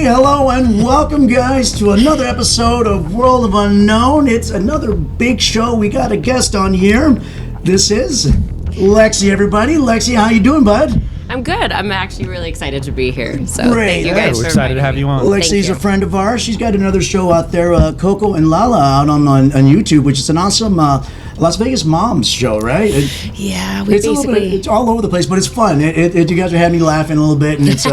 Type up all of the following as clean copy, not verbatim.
hello, and welcome, guys, to another episode of World of Unknown. It's another big show. We got a guest on here. This is Lexi, everybody. Lexi, how you doing, bud? I'm good. I'm actually really excited to be here. So Great. thank you guys We're for excited to have you on. Lexi's a friend of ours. She's got another show out there, Coco and Lala, out on YouTube, which is an awesome Las Vegas moms show, right? Yeah, It's all over the place, but it's fun. You guys are having me laughing a little bit, and it's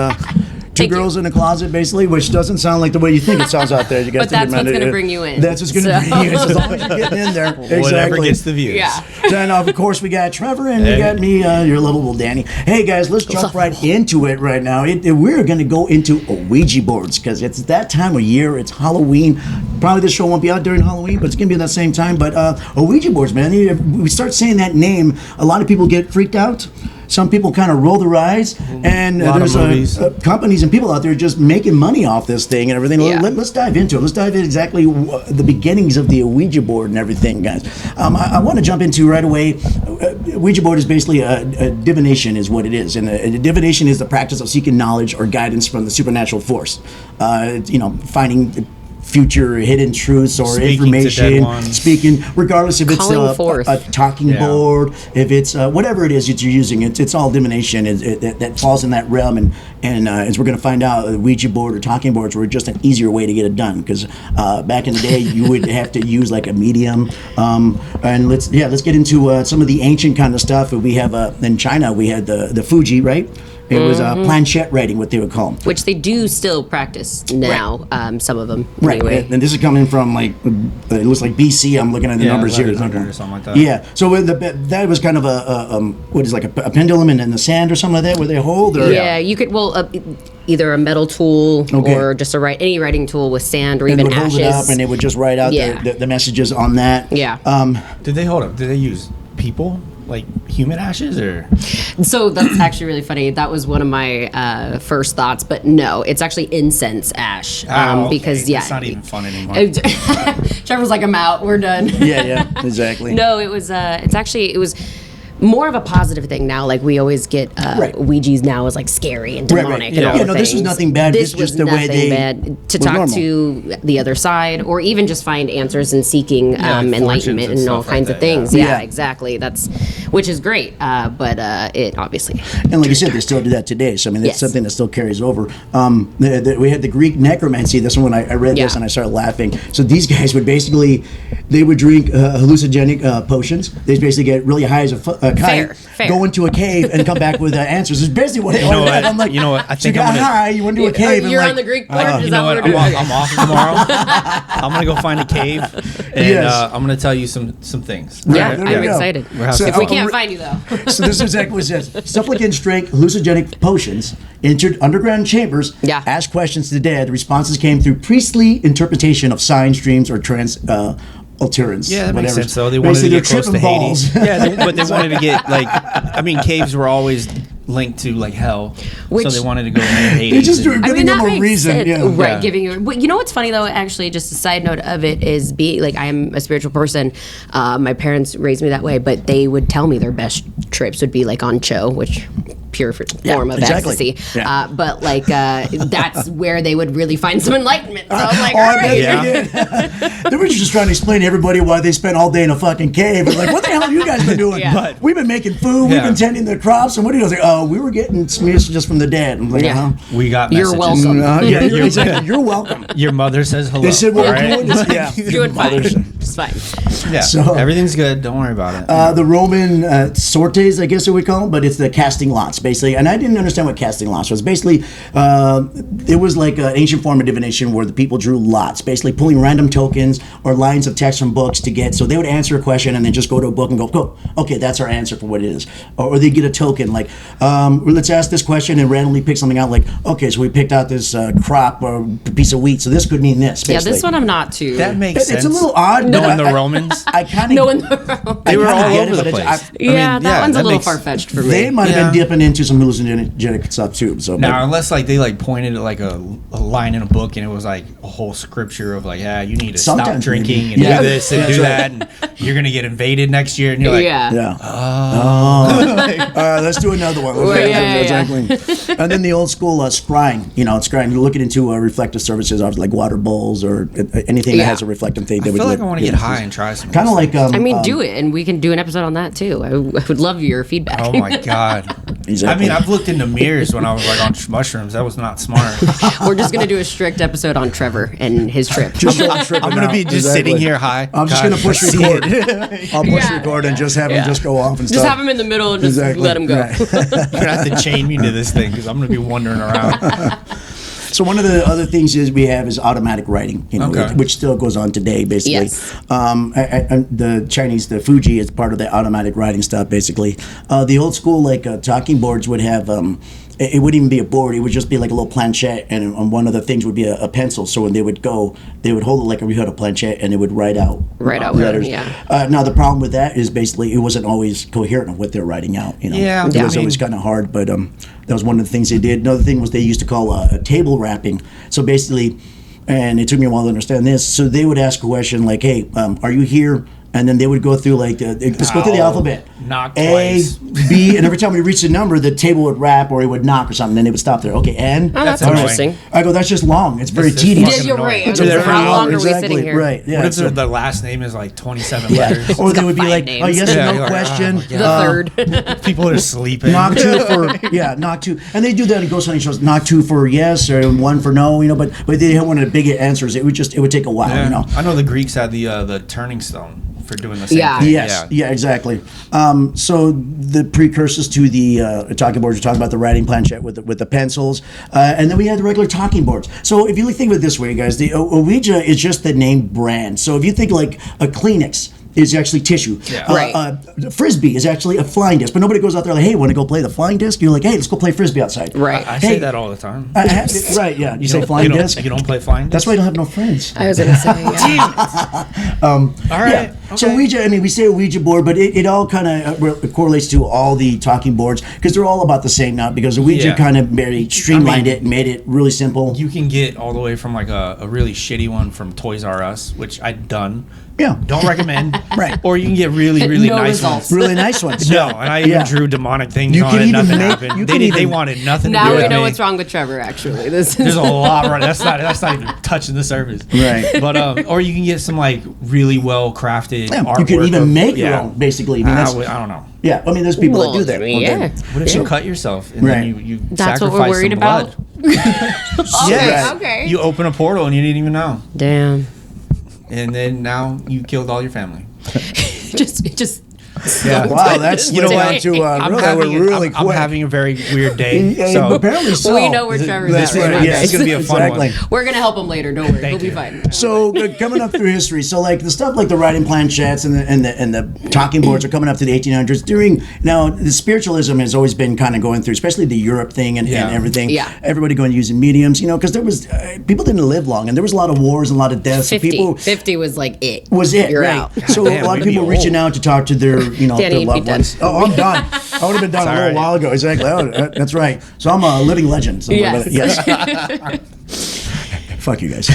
two girls in a closet, basically, which doesn't sound like the way you think it sounds out there. You guys but that's what's going to bring you in. That's what's going to bring you in. So as long as you're getting in there. Exactly. Whatever gets the views. Yeah. Then, of course, we got Trevor, and we got me, your lovable Danny. Hey, guys, let's jump right into it right now. We're going to go into Ouija boards, because it's that time of year. It's Halloween. Probably this show won't be out during Halloween, but it's going to be at that same time. But Ouija boards, man, we start saying that name, a lot of people get freaked out. Some people kind of roll their eyes, and there's companies and people out there just making money off this thing and everything. Yeah. Let's dive into it. Let's dive into exactly the beginnings of the Ouija board and everything, guys. I want to jump into right away. Ouija board is basically a divination, is what it is, and a divination is the practice of seeking knowledge or guidance from the supernatural force. Finding future hidden truths or information, speaking, regardless if it's a talking board, if it's whatever it is that you're using, it's all divination. That falls in that realm, and as we're going to find out, the Ouija board or talking boards were just an easier way to get it done, because back in the day you would have to use like a medium. And let's get into some of the ancient kind of stuff. We have in China we had the Fuji, right? It was planchette writing, what they would call them. Which they do still practice now, some of them. Right, anyway. And this is coming from it looks like BC. I'm looking at the numbers here. Or something like that. Yeah, so that was kind of a pendulum in the sand or something like that, where they hold? Or? Yeah, you could, either a metal tool or just any writing tool with sand or even ashes. Hold it up and they would just write out the messages on that. Yeah. Did they use people? Like human ashes, or? So that's actually really funny. That was one of my first thoughts, but no, it's actually incense ash. Because it's not even fun anymore. Trevor's like, I'm out. We're done. Yeah, exactly. No, it was. It was more of a positive thing now. Like we always get Ouija's now is like scary and demonic. And all this was nothing bad. This was was just the way they bad to talk normal. to the other side, or even just find answers and seeking enlightenment and all kinds of things. Yeah, exactly. Which is great. But it obviously. And like you said, they still do that today. So I mean, it's something that still carries over. We had the Greek necromancy. This one I read this and I started laughing. So these guys would basically drink hallucinogenic potions. They basically get really high as a kite, go into a cave and come back with answers. It's basically what they are. I'm like, I think I'm high. You went to a cave. You're on the Greek part. You know what? I'm off tomorrow. I'm gonna go find a cave and I'm gonna tell you some things. Yeah, I'm excited. If we can't find you though. So this is exactly what it says. Supplicants drank hallucinogenic potions, entered underground chambers, asked questions to the dead. The responses came through priestly interpretation of signs, dreams, or trance. Alterance. Yeah, that makes sense. Though they wanted to get close to Hades. But they wanted to get caves were always linked to hell, so they wanted to go near Hades. They just were giving them a reason, right? Giving you. You know what's funny though? Actually, just a side note of it is I am a spiritual person. My parents raised me that way, but they would tell me their best trips would be on Cho, which pure form of ecstasy. Yeah. But that's where they would really find some enlightenment. So I was like, all right. They were just trying to explain to everybody why they spent all day in a fucking cave. Like, what the hell have you guys been doing? But we've been making food, we've been tending the crops, and what do you know? We were getting messages from the dead. I'm like, we got messages. You're welcome. Exactly. You're welcome. Your mother says hello. They said we're doing this. Yeah, doing fine. It's fine. Yeah, so everything's good. Don't worry about it. The Roman sortes, I guess we call them, but it's the casting lots, basically. And I didn't understand what casting lots was. Basically, it was like an ancient form of divination where the people drew lots, basically pulling random tokens or lines of text from books to get. So they would answer a question and then just go to a book and go, okay, that's our answer for what it is. Or they get a token let's ask this question and randomly pick something out. Okay, so we picked out this crop or piece of wheat, so this could mean this. Basically. Yeah, this one I'm not too. That makes sense. It's a little odd. No, knowing the Romans. I kind No, of. They were all over the place. that one's a little makes- far-fetched for me. They might have been dipping into some hallucinogenic stuff too. So Now, unless like they like pointed at like a line in a book and it was like a whole scripture of like, yeah, you need to stop Sometimes drinking maybe. and Yeah. do this and That's do right. that, and you're gonna get invaded next year, and you're like, Yeah. Let's do another one. Exactly. And then the old school scrying. Scrying. Looking into reflective surfaces, like water bowls or anything that has a reflective thing. I feel like I want to get high and try some. Kind of like. I mean, do it, and we can do an episode on that too. I would love your feedback. Oh my god! Exactly. I mean, I've looked into mirrors when I was like on mushrooms. That was not smart. We're just gonna do a strict episode on Trevor and his trip. I'm gonna be just sitting here high. I'm just gonna push record. I'll push record and just have him just go off and stuff. Just have him in the middle and just let him go. Right. You're gonna have to chain me to this thing because I'm gonna be wandering around. So one of the other things is we have is automatic writing, which still goes on today, basically. Yes. The Chinese, the Fuji, is part of the automatic writing stuff, basically. The old school, talking boards would have. It wouldn't even be a board. It would just be like a little planchette, and on one of the things would be a pencil. So when they would go, they would hold it like we had a planchette, and they would write out letters. Yeah. Now the problem with that is basically it wasn't always coherent of what they're writing out. Yeah, it was always kind of hard. But that was one of the things they did. Another thing was they used to call a table wrapping. So basically, and it took me a while to understand this. So they would ask a question like, "Hey, are you here?" And then they would go through let's go through the alphabet. Knock A, twice. B, and every time we reached a number, the table would rap or it would knock or something. Then they would stop there. Okay, N. Oh, that's All right. interesting. I go, that's just long. It's very This is tedious. fucking You're annoying. right. It's very How long are we Exactly, sitting here? Right. Yeah. What if so- the last name is like 27 yeah. letters? Or they got would be 5 like, names. yes Yeah, or you're no like, question. oh, The third. People are sleeping. Knock two for knock two, and they do that in ghost hunting shows. Knock two for yes or one for no, but they don't want to big answers. It would take a while, Yeah. I know the Greeks had the turning stone for doing the same Yeah. thing. Yes. Yeah. Exactly. So the precursors to the talking boards, we're talking about the writing planchette with the pencils, and then we had the regular talking boards. So if you think of it this way, guys, the Ouija is just the name brand. So if you think like a Kleenex is actually tissue. Yeah. Right. Frisbee is actually a flying disc, but nobody goes out there like, hey, want to go play the flying disc? You're like, hey, let's go play Frisbee outside. Right. I Hey, say that all the time. right, yeah. You say flying disc? You don't play flying disc? That's why you don't have no friends. I was gonna say, yeah. All right. Yeah. So Okay. Ouija, we say a Ouija board, but it all kind of correlates to all the talking boards because they're all about the same now because Ouija Yeah. kind of very streamlined it and made it really simple. You can get all the way from like a really shitty one from Toys R Us, which I've done. Yeah. Don't recommend. Right. Or you can get really, really No nice results. ones. Really nice ones. No, and I even Yeah. drew demonic things You on can it. even Nothing make- happened. you They, can did, they even- wanted nothing to Now do we with know me. what's wrong with Trevor. Actually, this There's is a lot right. That's not even touching the surface. Right. But or you can get some like really well crafted Yeah, artwork. you can even of- make your yeah. own, basically. I That's, don't know. yeah, there's people that do that. Yeah. What if you cut yourself and Right. then you That's what sacrifice we're worried some about. blood? Yeah. Okay. You open a portal and you didn't even know, Damn. and then now you killed all your family. Just. Yeah. Wow, that's You know down what? to I'm really I'm quick. having a very weird day. Yeah, So apparently so. We know where Trevor's That's at right right. now, Yeah, guys. it's gonna be a fun Exactly. one. We're gonna help him later. Don't worry, he'll be you. fine. So coming up through history, so like the stuff like the writing planchettes and the talking boards are coming up to the 1800s. Now the spiritualism has always been kind of going through, especially the Europe thing and Yeah. everything. Yeah. Everybody going using mediums, because there was people didn't live long and there was a lot of wars and a lot of deaths. 50. People 50 was like it. was it You're right? out. So Damn, a lot of we'd be people reaching old. out to talk to their Danny, their you'd be loved done. ones. Oh, I'm done. I would have been done a all little right. while ago. Exactly. Oh, that's right. So I'm a living legend. So Yes. yes. Fuck you guys.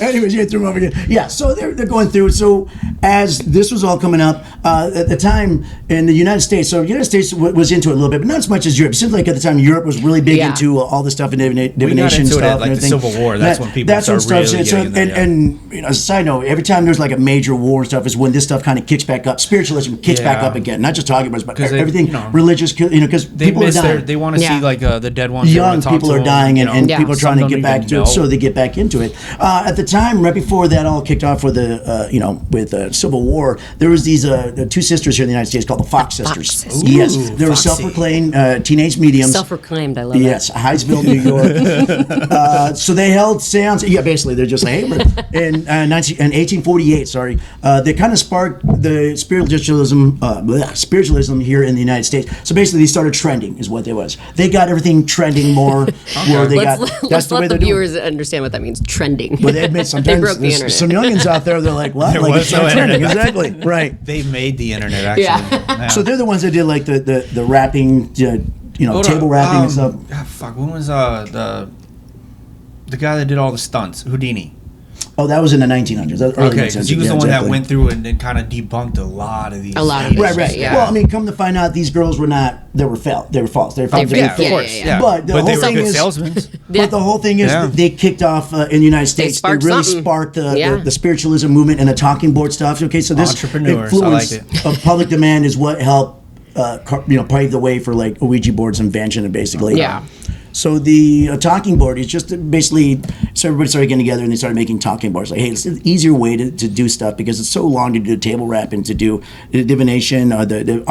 Anyways, you threw them over again. Yeah, so they're going through. So as this was all coming up at the time in the United States, so the United States was into it a little bit, but not as much as Europe. It seems like at the time Europe was really big Yeah. into all the stuff in divination into it stuff. at, like, and the everything. Civil War. That's when people start stuff. really So- getting in there, yeah. and as a side note, every time there's like a major war and stuff is when this stuff kind of kicks back up. Spiritualism kicks back Yeah. up again. Not just talking about it, but 'Cause they, everything religious, because They people are miss dying. they want to Yeah. see like the dead ones. They wanna Young talk people to are them, dying you and know. people are Some trying to don't get back even to know. it, so they get back into it. At the time, right before that all kicked off with the Civil War, there was these two sisters here in the United States called the Fox Sisters. Sisters. Yes, Ooh, they were foxy. self-proclaimed teenage mediums. Self-proclaimed. I love Yes, Hydesville, New York. So they held seance. Yeah, basically, they're just like, hey, in 1848. Sorry, they kind of sparked the spiritualism here in the United States. So basically, they started trending, is what it was. They got everything trending more. Where they that. got. Let's That's the way let the they're doing. viewers understand what that means. Trending. Well, they admit, sometimes broke the there's internet. some youngins out there. They're like, "What?" There Like, was it's no not trending. internet. Exactly. Right. They made the internet actually. Yeah. So they're the ones that did like the rapping, table rapping and stuff. Fuck. When was the guy that did all the stunts? Houdini. Oh, that was in the 1900s. That was early Okay, because he 1900s. was Yeah, the one exactly. that went through and kind of debunked a lot of these. A lot of things. Right. Yeah. Well, I mean, come to find out, these girls were not. They were false. They were false. They were false. Yeah, They of were course. fake. Yeah. But the But they whole were thing good is, salesmen. but the whole thing is Yeah. that they kicked off in the United States. They sparked really something. sparked Yeah. the spiritualism movement and the talking board stuff. Okay, so this Entrepreneurs, influence I like of public demand is what helped pave the way for like Ouija board's invention, basically. Yeah. So the talking board is just basically, so everybody started getting together and they started making talking boards. Like, hey, it's an easier way to do stuff because it's so long to do table rap and to do the divination or the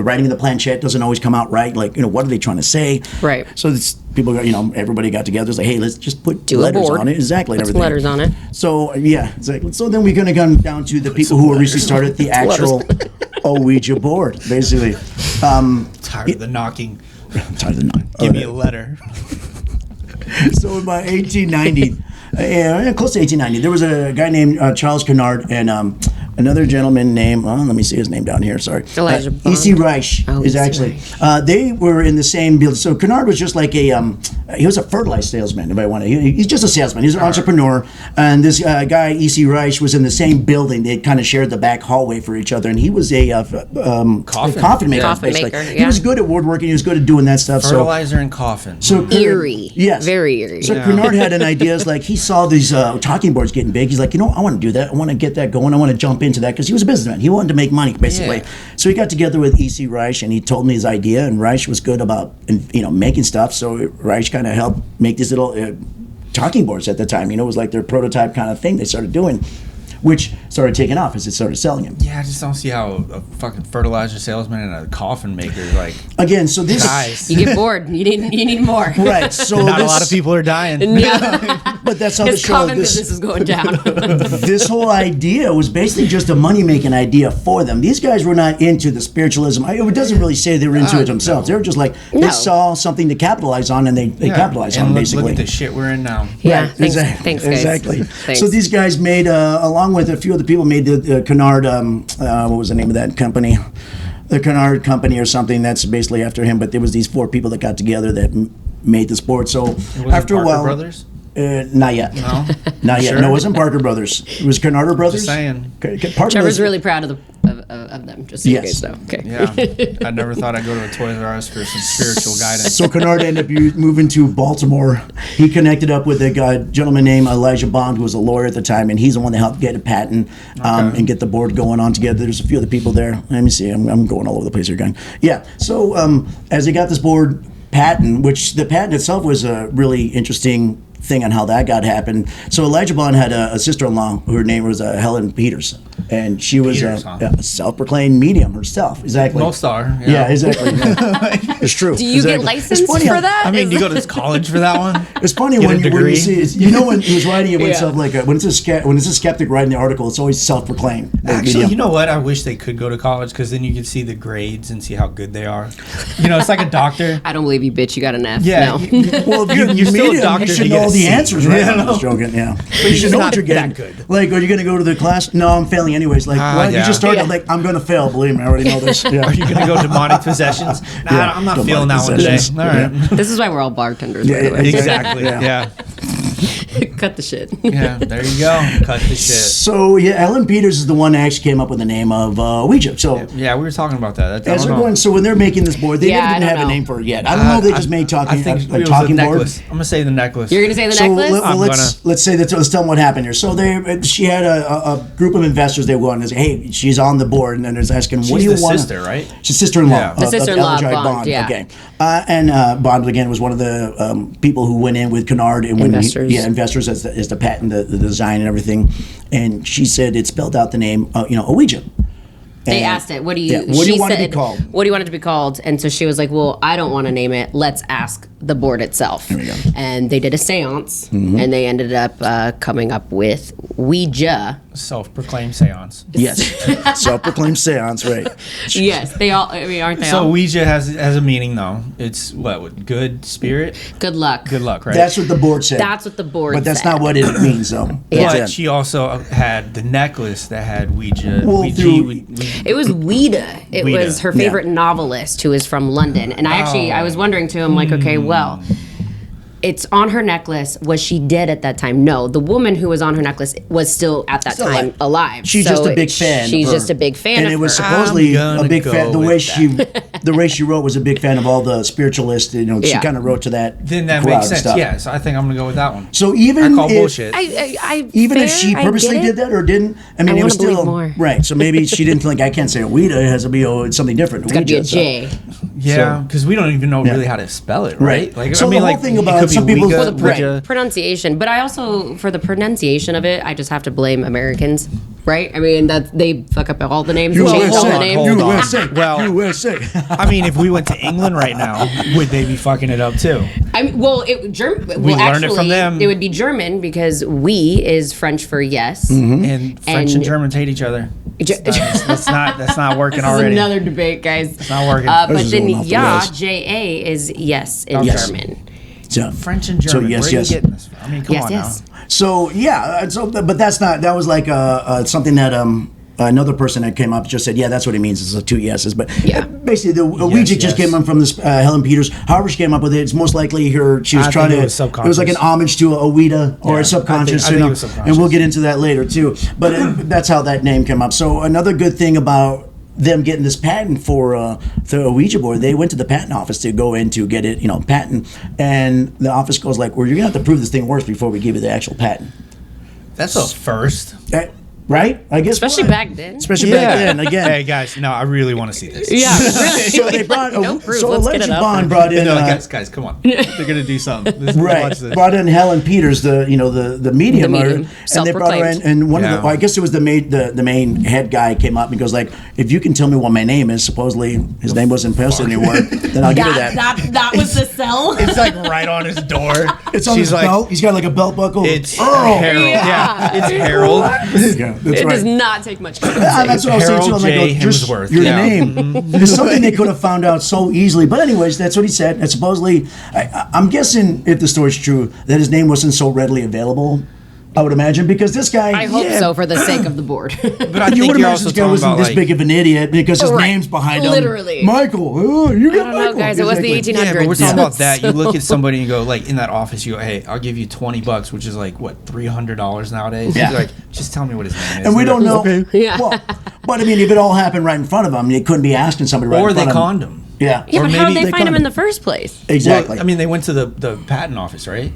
writing of the planchette doesn't always come out right. Like, what are they trying to say? Right. So people got, everybody got together. It's like, hey, let's just put Do a letters board. on it. Exactly. Put and some everything. letters on it. So yeah, exactly. So then we're going to come down to the people who recently started the actual Ouija board, basically. Tired of the knocking. I'm tired of the knock. Give me a letter. So in by 1890, close to 1890, there was a guy named Charles Kennard and another gentleman named, let me see his name down here, sorry. Elijah Bond. E.C. Reich is E.C. actually, they were in the same build. So Kennard was just like he was a fertilizer salesman, if I want to. He's just a salesman. He's an entrepreneur. And this guy, E.C. Reich, was in the same building. They kind of shared the back hallway for each other. And he was a coffin maker, Coffin basically. maker, He yeah. was good at woodworking. He was good at doing that stuff. Fertilizer and coffin. So Eerie. Yes. Very eerie. So Kennard had an idea. It's like he saw these talking boards getting big. He's like, I want to do that. I want to get that going. I want to jump into that because he was a businessman. He wanted to make money, basically. Yeah. So he got together with E.C. Reich and he told me his idea. And Reich was good about making stuff. So Reich kind of helped make these little talking boards at the time. It was like their prototype kind of thing they started doing, which started taking off as it started selling them. Yeah, I just don't see how a fucking fertilizer salesman and a coffin maker Again, so this guys. You get bored. You need more. right. So Not this, a lot of people are dying. Yeah. but that's how the His show. common business is going down. This whole idea was basically just a money-making idea for them. These guys were not into the spiritualism. It doesn't really say they were into it themselves. They were just like, they No. saw something to capitalize on, and they capitalized on it, basically. Look at the shit we're in now. Yeah. Right, Thanks, exactly. thanks, guys. Exactly. Thanks. So these guys made, along with a few other people, made the Kennard, what was the name of that company? The Kennard Company or something. That's basically after him. But there was these 4 people that got together that made the sport. So Was after it a Parker while, Brothers? Not yet. No? Not yet. Sure? No, it wasn't Parker Brothers. It was Kennard Brothers. Just saying. Okay, Parker Trevor's was- really proud of them. Just so you Yes. guys know. Okay. Yeah. I never thought I'd go to a Toys R Us for some spiritual guidance. So Kennard ended up moving to Baltimore. He connected up with a gentleman named Elijah Bond, who was a lawyer at the time, and he's the one that helped get a patent and get the board going on together. There's a few other people there. Let me see. I'm going all over the place here again. Yeah. So as they got this board patent, which the patent itself was a really interesting thing on how that got happened. So Elijah Bond had a sister-in-law, her name was Helen Peters, and she was Peters, huh? a self-proclaimed medium herself. Exactly. Most are. Yeah, exactly. Yeah. It's true. Do you get Exactly. licensed It's funny for how- that? I mean, do you go to college for that one? It's funny Get a when you degree? see it, when he was writing it when Yeah. stuff like when it's a skeptic writing the article, it's always self-proclaimed. Actually, Medium. you know what? I wish they could go to college because then you could see the grades and see how good they are. It's like a doctor. I don't believe you, bitch. You got an F. Yeah. No. Well, if You're still a medium, doctor you to should get know a all the C. answers, right? Yeah, I'm just joking. Yeah, you should he's know not what you're getting. that good. Like, are you going to go to the class? No, I'm failing anyways. Like, what? You yeah. just started. Yeah. Like, I'm going to fail. Believe me, I already know this. Yeah. Are you going to go demonic possessions? Nah, Yeah, I'm not demonic feeling that one today. possessions. All right. Yeah. This is why we're all bartenders, Yeah, by the way. Exactly. Yeah. Yeah. Cut the shit. Yeah. There you go. Cut the shit. So yeah, Helen Peters is the one that actually came up with the name of Ouija. So. Yeah, we were talking about that. I As don't they're know. going, so when they're making this board, they Yeah, I didn't don't have a know. name for it yet. I don't know if they just made I think a it was talking the board. necklace. I'm gonna say the necklace. You're gonna say the So necklace? let's say that. Let's tell them what happened here. So she had a group of investors. They went and say, "Hey, she's on the board," and then there's asking, "What She's do you the want?" sister, right? She's sister-in-law. Yeah. The sister-in-law of of Elijah Bond, yeah. Okay, and Bond again was one of the people who went in with Kennard and Investors. investors as the patent, the design, and everything. And she said it spelled out the name, Ouija. They And- asked it, what do you What do she you want it to said, be called? What do you want it to be called? And so she was like, well, I don't want to name it. Let's ask the board itself. There we go. And they did a seance Mm-hmm. and they ended up coming up with Ouija Self-proclaimed seance. Yes. Self-proclaimed seance, right. Yes, they all. I mean, aren't they So all? Ouija has a meaning though. It's what? Good spirit. Good luck. Good luck, right? That's what the board said. That's what the board. But that's said. not what it means, though. Yeah. But she also had the necklace that had Ouija. Well, It was Ouida. It Ouida. was her favorite novelist who is from London. And I was wondering too, I'm like, okay, well, it's on her necklace. Was she dead at that time? No. The woman who was on her necklace was still at that Still time alive. She's just a big fan. She's of her. just a big fan and of it was her. supposedly I'm a gonna big go fan. The with way she wrote was a big fan of all the spiritualists. You know, she Yeah. kind of wrote to that. Then that crowd makes sense. stuff. Yeah, so I think I'm gonna go with that one. So even I call if, bullshit. even if fair, she I purposely get it. did that or didn't, I mean, I it was wanna believe still more. right. So maybe she didn't think I can't say Ouija. It has to be it's something different. It's got to be a Ouija, so- J. Yeah, because we don't even know really how to spell it, right? Right. Like, So I mean, the whole like, thing it about could be some people- Ouija, Well, the Ouija. Pronunciation, but I also, for the pronunciation of it, I just have to blame Americans, right? I mean, they fuck up all the names and change all the names. hold on. USA. Well- USA. I mean, if we went to England right now, would they be fucking it up too? I mean, well, learned it from them. It would be German because "we" is French for yes. And French and And- Germans hate each other. Ge- That's not working This is already. another debate, guys. It's not working. This But is then going off the "ja," rails. J-A, is yes in Yes. German. So, French and so German. yes, Where yes. are you getting this from? I mean, come Yes, on yes. now. So yeah, but that's not. That was like something that another person that came up just said, yeah, that's what it means. It's two yeses. But Yeah. basically, the Ouija just yes. came up from this Helen Peters. However, she came up with it. It's most likely she was I trying think to. it was subconscious. was like an homage to a Ouija or Yeah, a subconscious. I think you know, it was subconscious. and we'll get into that later too. But that's how that name came up. So another good thing about them getting this patent for the Ouija board, they went to the patent office to go in to get it, patent, and the office goes like, "Well, you're gonna have to prove this thing works before we give you the actual patent." That's a first. Right? I guess. Especially what? back then. Especially back then. Again. Hey guys, no, I really want to see this. Yeah, really. So they brought. No proof. So Let's get Alleged it up. Bond brought in. No, guys, come on. They're gonna do something. Watch Right, this. brought in Helen Peters, the medium, The medium, and they brought her in, self-proclaimed. and one of Yeah. the, I guess it was the main head guy came up and goes like, if you can tell me what my name is, supposedly his name wasn't posted anywhere, then I'll give you that. That was the sell. It's like right on his door. It's on his belt. He's got like a belt buckle. It's Earl. Harold. Yeah, it's Harold. Yeah, that's It right. does not take much time. That's what I was saying too. I'm like, Harold J. just Hemsworth. your Yeah. name. It's something they could have found out so easily. But anyways, that's what he said. And supposedly, I'm guessing if the story's true, that his name wasn't so readily available. I would imagine because this guy. I hope so for the sake of the board. But I You think would you're imagine also this guy talking wasn't about this like, big of an idiot because his Right. name's behind him. Literally. Michael. Oh, you got I don't know, Michael. guys. It was the Exactly. 1800s. yeah, but we're talking Yeah. about that. You look at somebody and you go like in that office. You go, hey, I'll give you $20, which is like what $300 nowadays. Yeah. You're like, just tell me what his name is. And we don't know. Yeah. Well, but I mean, if it all happened right in front of him, you couldn't be asking somebody right Or in they front of him. conned him. Yeah. Yeah, Or but how maybe did they find him conned in the first place? Exactly. Well, I mean, they went to the patent office, right?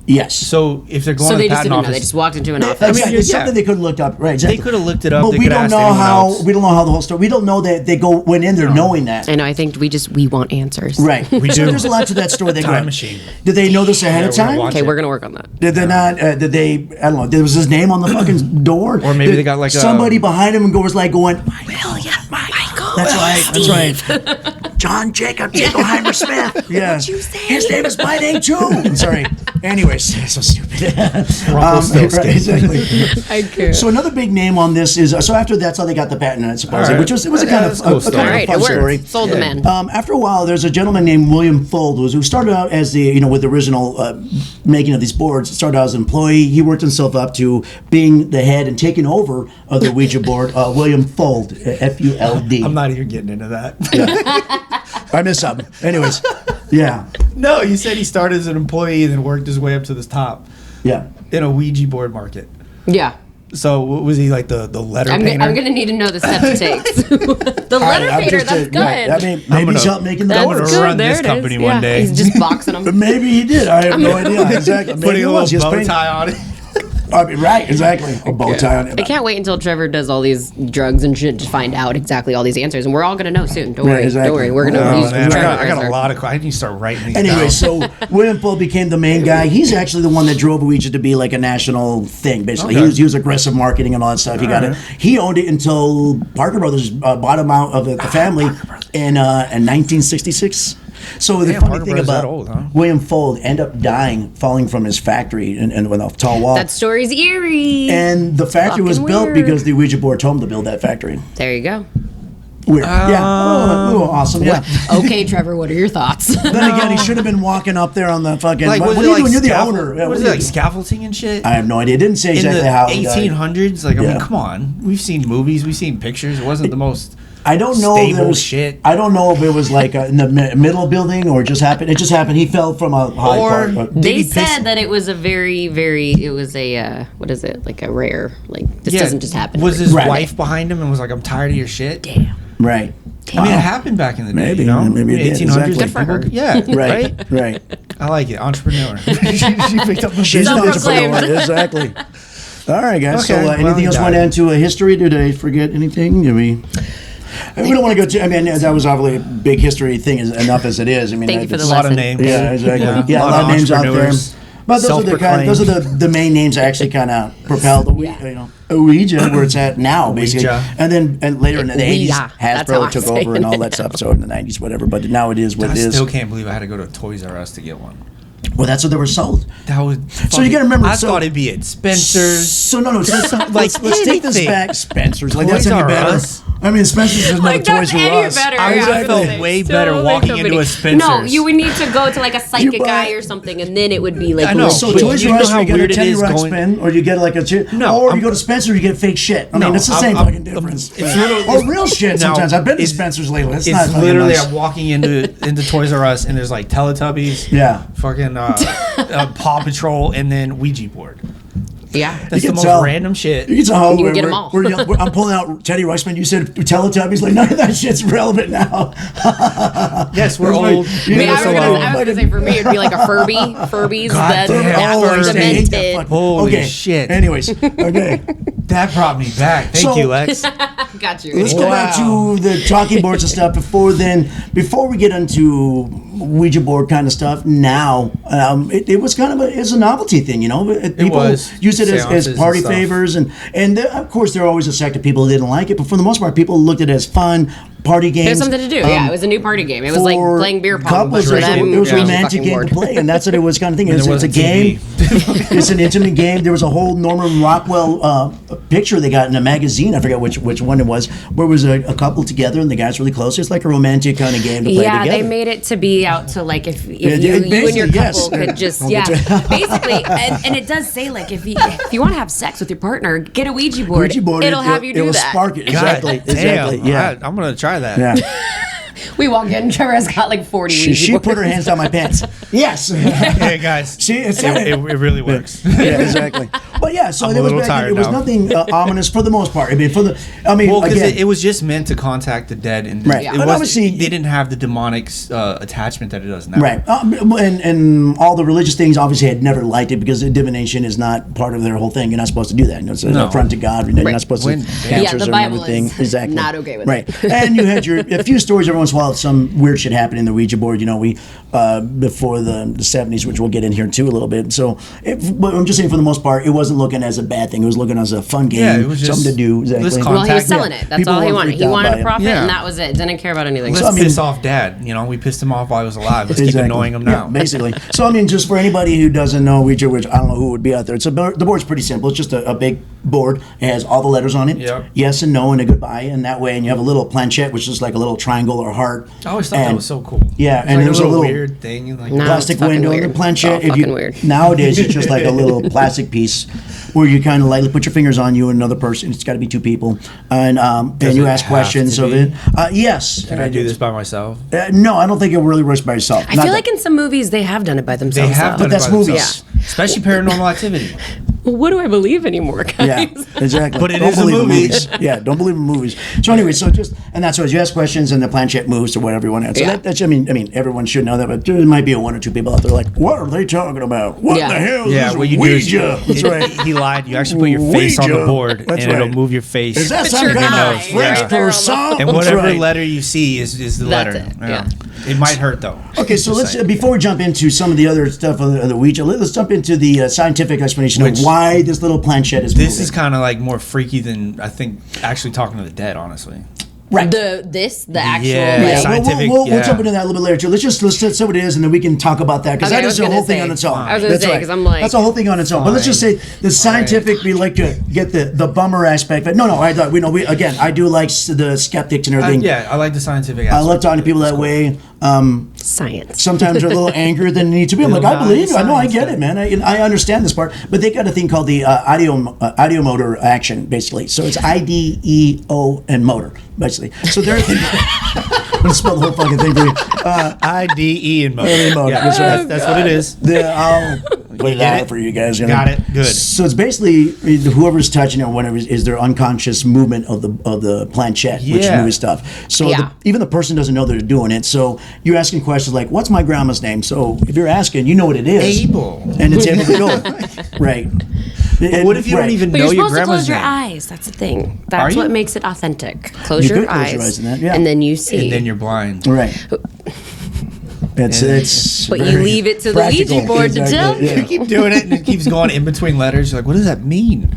yes. So if they're going So to they the just patent didn't know. office, They just walked into an office. Exactly. It's yeah. something they could have looked up. Right. Exactly. They could have looked it up. But They we could don't ask know anyone how. else. We don't know how the whole story. We don't know that they went in there knowing that. I know. I think we want answers. Right. We So do. there's a lot to that story. They Time go, machine. Did they know this ahead Yeah, of we're gonna time? watch Okay, it. we're gonna work on that. Did they not? Did they? I don't know. Was his name on the fucking door? Or maybe Did they got like somebody a- behind him and was like going, William, Michael. That's right. That's right. John Jacob Jingleheimer Smith. Yeah. What'd you say? His name is my name too. I'm sorry. Anyways, so stupid. Rumpelstiltskin. Right, exactly. I can't. So another big name on this is so after that's how they got the patent, I suppose, All right. which was a Yeah, kind of that's a cool a story. kind All of right, fun it worked. story. Sold the man. After a while, there's a gentleman named William Fold who started out as the with the original making of these boards. Started out as an employee. He worked himself up to being the head and taking over of the Ouija board. William Fold, F-U-L-D. I'm not even getting into that. I missed something. Anyways, yeah, No, you said he started as an employee and then worked his way up to the top yeah. in a Ouija board market. Yeah. So what was he like the letter I'm painter? gonna need to know the steps it takes. The letter I'm painter, just that's good. right. I mean, maybe he's helped making the That's gonna boards. good. run There this it is. company Yeah. one day. He's just boxing them. Maybe he did. I have no idea. Exactly. Maybe Putting he a was. little He was bow painting. tie on it. I mean, right, exactly. A bow tie on it. I can't wait until Trevor does all these drugs and shit to find out exactly all these answers, and we're all gonna know soon. Don't Yeah, worry. exactly. Don't worry. We're gonna. Oh, use Man, Trevor I got as a our- lot of questions. I need to start writing these Anyway, down. so William Fold became the main guy. He's actually the one that drove Ouija to be like a national thing. Basically, Okay. he was aggressive marketing and all that stuff. He got it. He owned it until Parker Brothers bought him out of the family in 1966. So the Damn, funny Parker thing Brothers about that old, huh? William Fuld ended up dying, falling from his factory and with a tall wall. That story's eerie. And the factory was Fucking built weird. because the Ouija board told him to build that factory. There you go. Weird. Yeah. Oh, awesome. Yeah. Okay, Trevor, what are your thoughts? Then again, he should have been walking up there on the fucking. Like, what was are it you like doing? You're the scaffold- owner. Yeah, What is are it, you like doing? scaffolding and shit? I have no idea. It didn't say In exactly the how he died. 1800s? Like, I Yeah. mean, come on. We've seen movies, we've seen pictures. It wasn't the most I don't know. If there stable was, shit. I don't know if it was like in the middle building or it just happened. It just happened. He fell from a high Or part. They Did he piss- said that it was a it was a, what is it? Like a rare, like, this doesn't just happen. Was his Right. wife behind him and was like, I'm tired of your shit? Damn. Right. I mean, it happened back in the day, Maybe. you know? Maybe it did, 1800s. exactly. like, Good for her. people- Yeah, Right. right? Right. I like it. Entrepreneur. she picked up the She's an Self-proclaimed. entrepreneur. Exactly. All right, guys. Okay, So, well, anything he else died. went into history? Did I forget anything? We don't want to go to. I mean, that was obviously a big history thing, enough as it is. I mean, Thank you for the A lot of lesson. names. Yeah, exactly. Yeah, a a lot of names out there. entrepreneurs, But those are the main names that actually kind of propelled Ouija where it's at now, basically. Ouija. And later in the 80s, Ouija. That's how Hasbro I took say over and all it. that stuff. So in the 90s, whatever. But now it is what I it is. still can't believe I had to go to Toys R Us to get one. Well, that's what they were sold. That was. So you gotta remember, I so- thought it'd be at Spencer's. So no, let's Like take this anything. back. Spencer's, like Toys that's any R better. Us. I mean, Spencer's is another Like, that's Toys R any Us. better. I Yeah, felt it's way so better like walking company. into a Spencer's. No, you would need to go to like a psychic buy- guy or something, and then it would be like I know, So but Toys you R know Us, how you get a weird it Teddy is Rock going- spin, or you get like a No, or I'm- you go to Spencer, you get fake shit. I mean, No, it's the I'm- same I'm- fucking difference. it's literally- or real shit. Now, Sometimes I've been to it's- Spencer's lately. It's not It's fucking literally nice. I'm walking into Toys R Us and there's like Teletubbies, Yeah. fucking Paw Patrol, and then Ouija board. yeah. That's the can most tell. random shit. You can tell how You can get 'em all. I'm pulling out Teddy Ruxpin. You said Teletubbies. Like none of that shit's relevant now. Yes, we're Like, old. you Leave know, I us was alone. gonna say for me it'd be like a Furby, Furbies God that damn. that Oh, were I hate that demented. fucking- Holy okay. shit. Anyways, okay. That brought me back. Thank So- you, Lex. Got you. Let's go back to the talking boards and stuff. Before we get into Ouija board kind of stuff, now it was kind of it's a novelty thing, you know. People was. use it Seances as party and stuff. favors, and of course there are always a sect of people who didn't like it, but for the most part, people looked at it as fun party games. There's something to do. Yeah, it was a new party game. It was like for playing beer pong. couples, but for them, it was a yeah. romantic fucking game bored. to play, and that's what it was kind of thing. And It's there a wasn't game. TV. It's an intimate game. There was a whole Norman Rockwell picture they got in a magazine. I forget which one it was, where it was a couple together and the guys really close. It's like a romantic kind of game to play Yeah, together. they made it to be out to like if Yeah, you and your basically, yes. couple could just I'll get basically and it does say like if you want to have sex with your partner, get a Ouija board. Ouija board, It'll have you do it will that. spark it. God Exactly. Exactly. damn. Yeah. I'm gonna try that. Yeah. We walk in, Trevor has got like 40 Ouija She boards. put her hands down my pants. Yes. Hey guys, See, it's it really works. yeah, exactly. But yeah, so I'm a there was little tired it was now. nothing ominous for the most part. I mean, Well, because again, it was just meant to contact the dead, and Right. it But was, obviously- they didn't have the demonic attachment that it does now. right, and all the religious things obviously had never liked it because divination is not part of their whole thing. You're not supposed to do that. You know, it's an No. affront to God. You're Right. not supposed When- to Yeah, answers the or Bible everything. is Exactly. not okay with right. it. And you had a few stories every once in a while. Some weird shit happened in the Ouija board. You know, we before the 70s, which we'll get in here too a little bit. So, but I'm just saying for the most part, it wasn't looking as a bad thing. It was looking as a fun game, Yeah, it was just- something to do. let's Exactly. con- Well, he was contact- selling yeah. it. That's People all he weren't wanted. freaked He out wanted by a it. profit, Yeah. and that was it. Didn't care about anything. Let's So, I mean- piss off Dad. You know, we pissed him off while he was alive. Let's keep Exactly. annoying him Yeah, now. basically. So, I mean, just for anybody who doesn't know Ouija, which I don't know who would be out there, the board's pretty simple. It's just a big board. It has all the letters on it. Yep. Yes and no and a goodbye. And that way, and you have a little planchette, which is like a little triangle or heart. I always thought that And- was so cool. Yeah, It's and like there's a a little little weird thing. Like, No. plastic it's fucking window in weird. the planchette. It's all fucking weird. Nowadays, it's just like a little plastic piece where you kind of lightly put your fingers on you and another person. It's got to be two people, and you it ask have questions to of be? it. Yes. Can I do this by myself? No, I don't think it really works by yourself. I feel like in some movies they have done it by They themselves. have though. done that's it by movies. themselves. Especially Paranormal Activity. Well, what do I believe anymore, guys? Yeah, exactly. But it Don't is a believe in movie. movies. Yeah, don't believe in movies. So anyway, and that's what you ask questions and the planchette moves or whatever you want to answer. Yeah. That's I mean, everyone should know that, but there might be one or two people out there like, what are they talking about? What Yeah. the hell is Yeah, this what you Ouija? do That's is right. he lied. You actually put your face on the Ouija. board, That's and it'll right. move your face. Is that But some your kind eye, of French right there on the- croissant? and That's whatever right. letter you see is the That's letter. it, yeah. It might hurt though. Okay, so Just let's saying. before we jump into some of the other stuff of the Ouija, let's jump into the scientific explanation Which- of why this little planchette is This moving. is kind of like more freaky than I think actually talking to the dead. Honestly, Right. The actual. Yeah, like, scientific. We'll jump into that a little bit later too. Let's just say what it is, and then we can talk about that, because Okay, that I is was a whole gonna thing say. on its own. I was gonna That's say, right. 'cause I'm like- that's a whole thing on its own. But let's just say the scientific, we like to get the bummer aspect. But no, I thought again, I do like the skeptics and everything. Yeah, I like the scientific I aspect. love talking to people that way. Science. Sometimes they're a little angrier than they need to be. I'm like, I believe you. I know, I get it, man. I understand this part. But they got a thing called the ideomotor action, basically. So it's IDEO and motor, basically. So they're I'm gonna spell the whole fucking thing for you. IDE and motor. Motor. Yeah, that's what it is. I'll put it out for you guys. Got it. Good. So it's basically whoever's touching it, or whatever, is their unconscious movement of the planchette, which Yeah. moves stuff. So Yeah. even the person doesn't know they're doing it. So you're asking questions like, "What's my grandma's name?" So if you're asking, you know what it is. Abel. And it's able to go. Right. But what if you don't even But know you're your supposed to grandma's close your name? eyes. That's the thing. Are That's you? what makes it authentic. Close You your could close eyes. your eyes in that, yeah. And then you see. And then you're blind. Right. It's. But you very leave it to the practical. Ouija board to tell Yeah. You keep doing it, and it keeps going in between letters. You're like, what does that mean?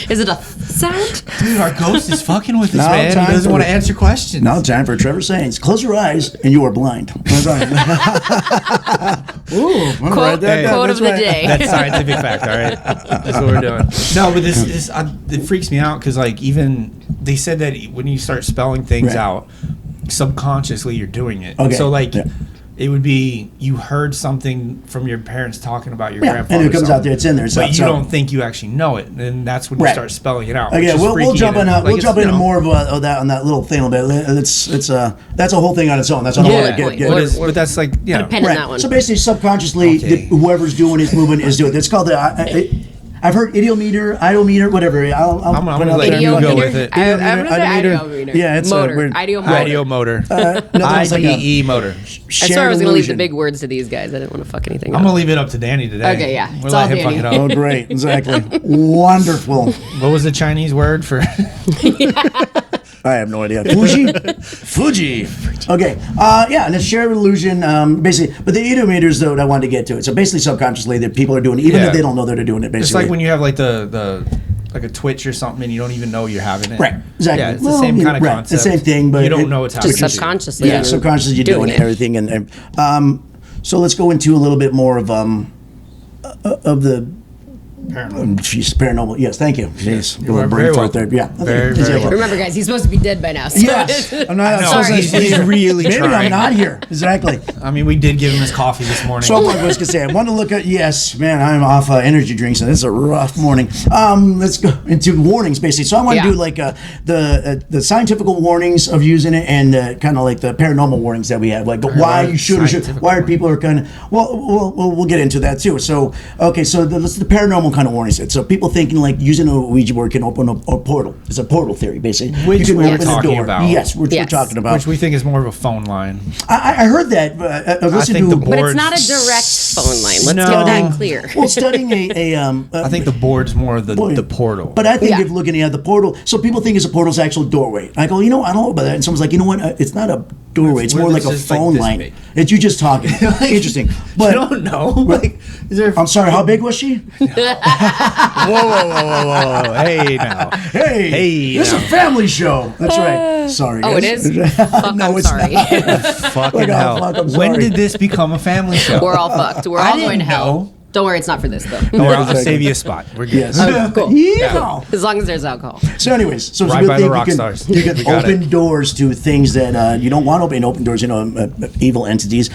Is it a sound? Dude, our ghost is fucking with us, Now man. He time doesn't for- want to answer questions. Now time for Trevor Saints. Close your eyes and you are blind. That's right. Ooh, I'm gonna write that down. Quote That's of the right. day. That's scientific fact, all right? That's what we're doing. No, but it freaks me out because, like, even they said that when you start spelling things Right. out, subconsciously you're doing it. Okay. So, like, Yeah. it would be you heard something from your parents talking about your Yeah, grandfather. and it comes or out there, it's in there, But so- you don't think you actually know it, and that's when you Right. start spelling it out. Okay, which is we'll freaky jump and, in. like, We'll it's, jump you into know, more of that on that little thing a little bit. That's a whole thing on its own. That's on a whole Yeah. other Point. get. But, but that's like, you know. Put a pen in that one. So basically, subconsciously, Okay. whoever's doing his movement is doing it. It's called I've heard idiometer, whatever. I'm gonna let you go with it. I'm gonna say Idiometer. idiometer. Yeah, it's motor. weird. Idiomotor. Radio motor. that's like a IDE motor. I swear I was going to leave the big words to these guys. I didn't want to fuck anything I'm up. gonna leave it up to Danny today. Okay, yeah. We'll It's let all him fuck Danny. it up. Oh, great! Exactly. Wonderful. What was the Chinese word for? I have no idea. Fuji. Okay. Yeah, and it's shared illusion. Basically, but the idiometers, though, I wanted to get to it. So basically, subconsciously, that people are doing it, even Yeah. if they don't know they're doing it. Basically, It's like when you have like the like a twitch or something, and you don't even know you're having it. Right, exactly. Yeah, it's Well, the same kind of right, concept. the same thing, but you don't it- know what's just happening. subconsciously. yeah, subconsciously you're doing it. everything, and so let's go into a little bit more of the paranormal. Yes, thank you. Jeez, You a are little very brain fart welcome. there. Yeah, Very, very exactly. welcome. Remember, guys, he's supposed to be dead by now. So Yes, I'm not. No, sorry. he's really Maybe I'm trying. not here. Exactly. I mean, we did give him his coffee this morning. So what I was gonna say, I want to look at. Yes, man, I'm off energy drinks, and it's a rough morning. Let's go into warnings, basically. So I want to Yeah. do like the scientific warnings of using it, and kind of like the paranormal warnings that we have, like why you should or should. Scientific Why are people are kind of we'll get into that too. So okay, so let's the paranormal kind of warnings. So people thinking like using a Ouija board can open up a portal. It's a portal theory, basically. Which you can we're open the talking door. about. Yes, which we're Yes. talking about. which we think is more of a phone line. I heard that. I listened think to. the But board- it's not a direct phone line. Let's No. get that clear. Well, studying I think the board's more of the portal. But I think Yeah. if looking at the portal, so people think it's a portal's actual doorway. I go, I don't know about that. And someone's like, you know what? It's not a doorway. It's What more if like it's a just like phone this line. big? It's you just talking. Interesting. But I don't know. Like, is there? I'm sorry. How big was she? Whoa! Hey now. Hey, Hey, this is a now. family show. That's right. Sorry. Oh, it guys. is? Fuck, No, I'm it's sorry. Fucking Like, oh, hell. fuck, I'm When sorry. did this become a family show? We're all fucked. We're I all going to didn't hell. know. Don't worry, it's not for this, though. Or I'll save you a spot. We're good. Yes. Cool. Yeah. As long as there's alcohol. So, anyways, so it's Right a good by thing the rock you can, stars. you can We got open it. doors to things that you don't want to open doors. Evil entities.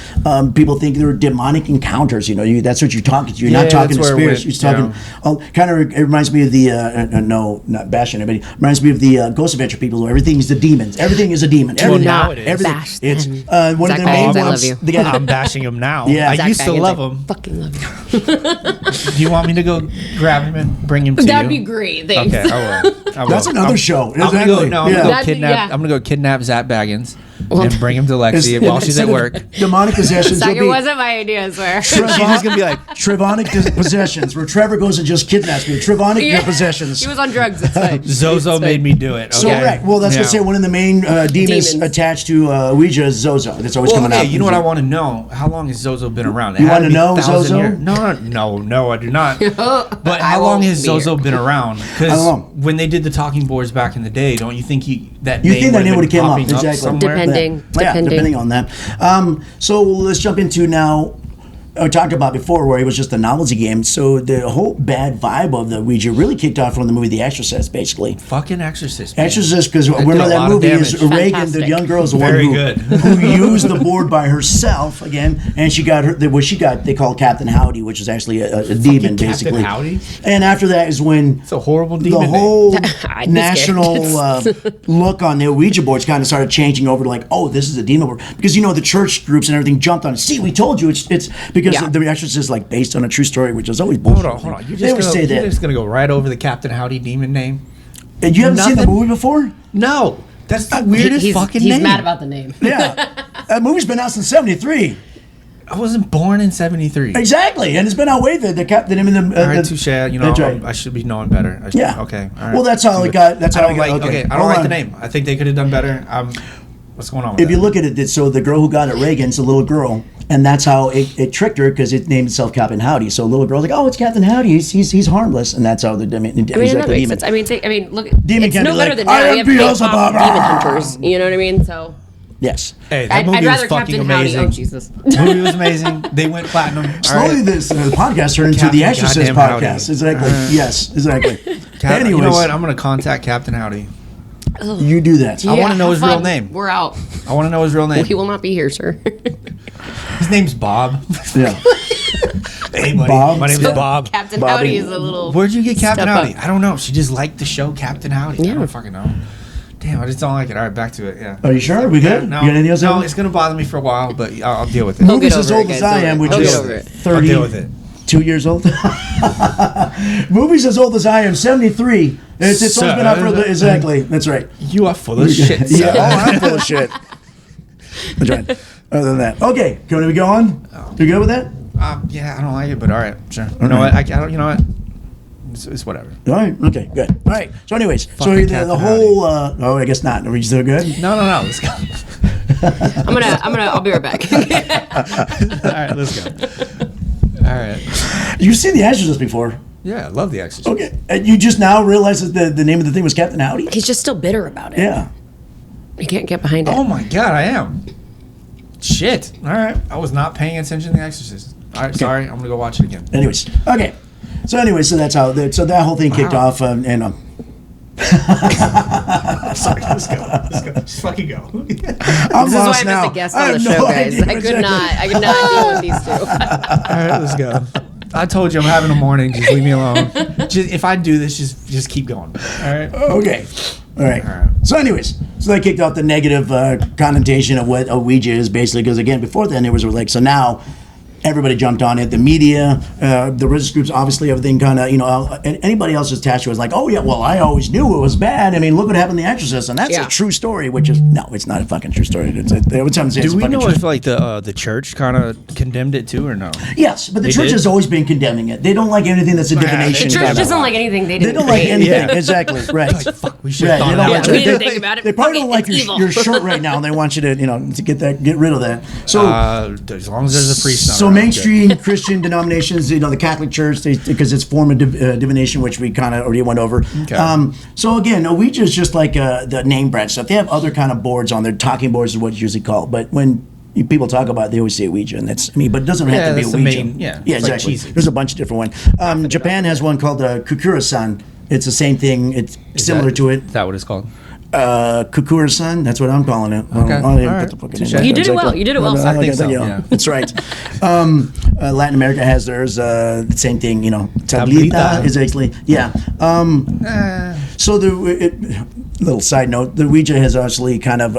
People think they're demonic encounters. That's what you're talking to. You're not Yeah, talking to that's where it spirits. went, You're talking. Kind of. It reminds me of the. No, not bashing anybody. Reminds me of the Ghost Adventure people. Where everything's the demons. Everything is a demon. Everything, now it is. Everything. Bash It's them. one of Zach the main Baggins, I ones. love you. They got- I'm bashing him now. Yeah. I Zach used to Baggins, love I him. fucking love you. Do you want me to go grab him and bring him to That'd you? be great. Thanks. Okay, I will. That's another show. I'm gonna go. Exactly. No, I'm Yeah. gonna go That'd be- kidnap. yeah. I'm gonna go kidnap Zach Baggins. and bring him to Lexi while she's at work. Demonic possessions. It wasn't my idea, I swear. She's just gonna be like Trevonic possessions, where Trevor goes and just kidnaps me. Trevonic possessions. He was on drugs. It's fine. Zozo made me do it. Okay? So right. Well, that's gonna say one of the main demons attached to Ouija is Zozo. That's always coming out. You know what I want to know? How long has Zozo been around? You want to know Zozo? No, I do not. But how long has Zozo been around? Because when they did the talking boards back in the day, don't you think that name would have came up exactly. Depending on that. So let's jump into now. I talked about before where it was just a novelty game. So the whole bad vibe of the Ouija really kicked off from the movie The Exorcist, basically. Fucking Exorcist. Man. Exorcist, because remember that movie is Reagan, the young girl, is the one who used the board by herself again, and she got they call Captain Howdy, which is actually a demon, basically. Captain Howdy? And after that is when it's a horrible demon. The whole national look on the Ouija boards kind of started changing over to like, oh, this is a demon board, because the church groups and everything jumped on it. See, we told you it's because The Exorcist is like based on a true story, which is always bullshit. Hold on. You're just gonna go right over the Captain Howdy demon name. And you haven't seen the movie before? No, that's the weirdest fucking name. He's mad about the name. Yeah, that movie's been out since '73. I wasn't born in '73. Exactly, and it's been out way the name of the. All right, touche. I should be knowing better. Yeah. Okay. All right. Well, that's how it got. That's how I got. Okay. I don't like the name. I think they could have done better. What's going on with If you look at it, so the girl who got it, Reagan's a little girl, and that's how it tricked her, because it named itself Captain Howdy. So a little girl's like, oh, it's Captain Howdy. He's harmless, and that's how the demon. That makes sense. I mean, look, demon it's no better than now. We have K-pop demon hunters. You know what I mean? So. Yes. Hey, that movie was fucking amazing. Howdy. Oh, Jesus. The movie was amazing. They went platinum. Slowly, this podcast turned into the Exorcist podcast. Exactly. Yes. Exactly. Anyways, you know what? I'm going to contact Captain Howdy. You do that. Yeah, I want to know his real name. We're out. I want to know his real name. He will not be here, sir. His name's Bob. Yeah. Hey, buddy. Bob? My name's Bob. Captain Howdy is a little. Where'd you get Captain Howdy? I don't know. She just liked the show Captain Howdy. Yeah. I don't fucking know. Damn, I just don't like it. All right, back to it. Yeah. Are you sure? Are we good? No, you got anything else? No, it's gonna bother me for a while, but I'll deal with it. Movies as old as I am, which is 30. I'll deal with it. 2 years old. Movies as old as I am, 73. It's always been out for exactly. That's right. You are full of shit. Yeah, I'm full of shit. That's right. Other than that, okay. Can we go on? You good with that? Yeah, I don't like it, but all right, sure. You know what? I don't. You know what? It's whatever. All right. Okay. Good. All right. So, anyways, the whole. I guess not. Are we still good? No. Let's go. I'll be right back. All right. Let's go. All right. You've seen The Exorcist before. Yeah, I love The Exorcist. Okay. And you just now realize that the name of the thing was Captain Howdy? He's just still bitter about it. Yeah. You can't get behind it. Oh my God, I am. Shit. All right. I was not paying attention to The Exorcist. All right. Okay. Sorry. I'm going to go watch it again. Anyways. Okay. So that's how. So that whole thing kicked off, and sorry, let's go. Just fucking go. This is why I'm just a guest on the show, guys. I could not deal with these two. All right, let's go. I told you I'm having a morning. Just leave me alone. If I do this, just keep going. All right. Okay. All right. So anyways, that kicked off the negative connotation of what a Ouija is, basically, because again, before then it was like, so now everybody jumped on it. The media, the religious groups, obviously everything kind of, and anybody else attached to it was like, oh yeah, well, I always knew it was bad. I mean, look what happened to The Exorcist, and that's a true story, which is, no, it's not a fucking true story. They would sometimes say do we know if like the church kind of condemned it too, or no? Yes, but the church has always been condemning it. They don't like anything that's a divination. The church doesn't like anything they didn't They don't like anything, exactly, right. Like, fuck, we should have thought about it. We didn't think about it. They probably don't like your shirt right now, and they want you to, to get rid of that. So as long as there's a priest. So mainstream Christian denominations, the Catholic Church, because it's form of divination, which we kind of already went over. Okay. So again, Ouija is just like the name brand stuff. They have other kind of boards on there. Talking boards is what it's usually called. But when people talk about it, they always say Ouija, and that's but it doesn't have to be a Ouija. Yeah, exactly. Like there's a bunch of different ones. Japan has one called Kukura-san. It's the same thing. It's similar to it. Is that what it's called? Kukura-san, that's what I'm calling it. Okay. You did it well. You did it well. I think so. Yeah. That's right. Latin America has theirs. The same thing. Tablita is actually So little side note: the Ouija has actually kind of.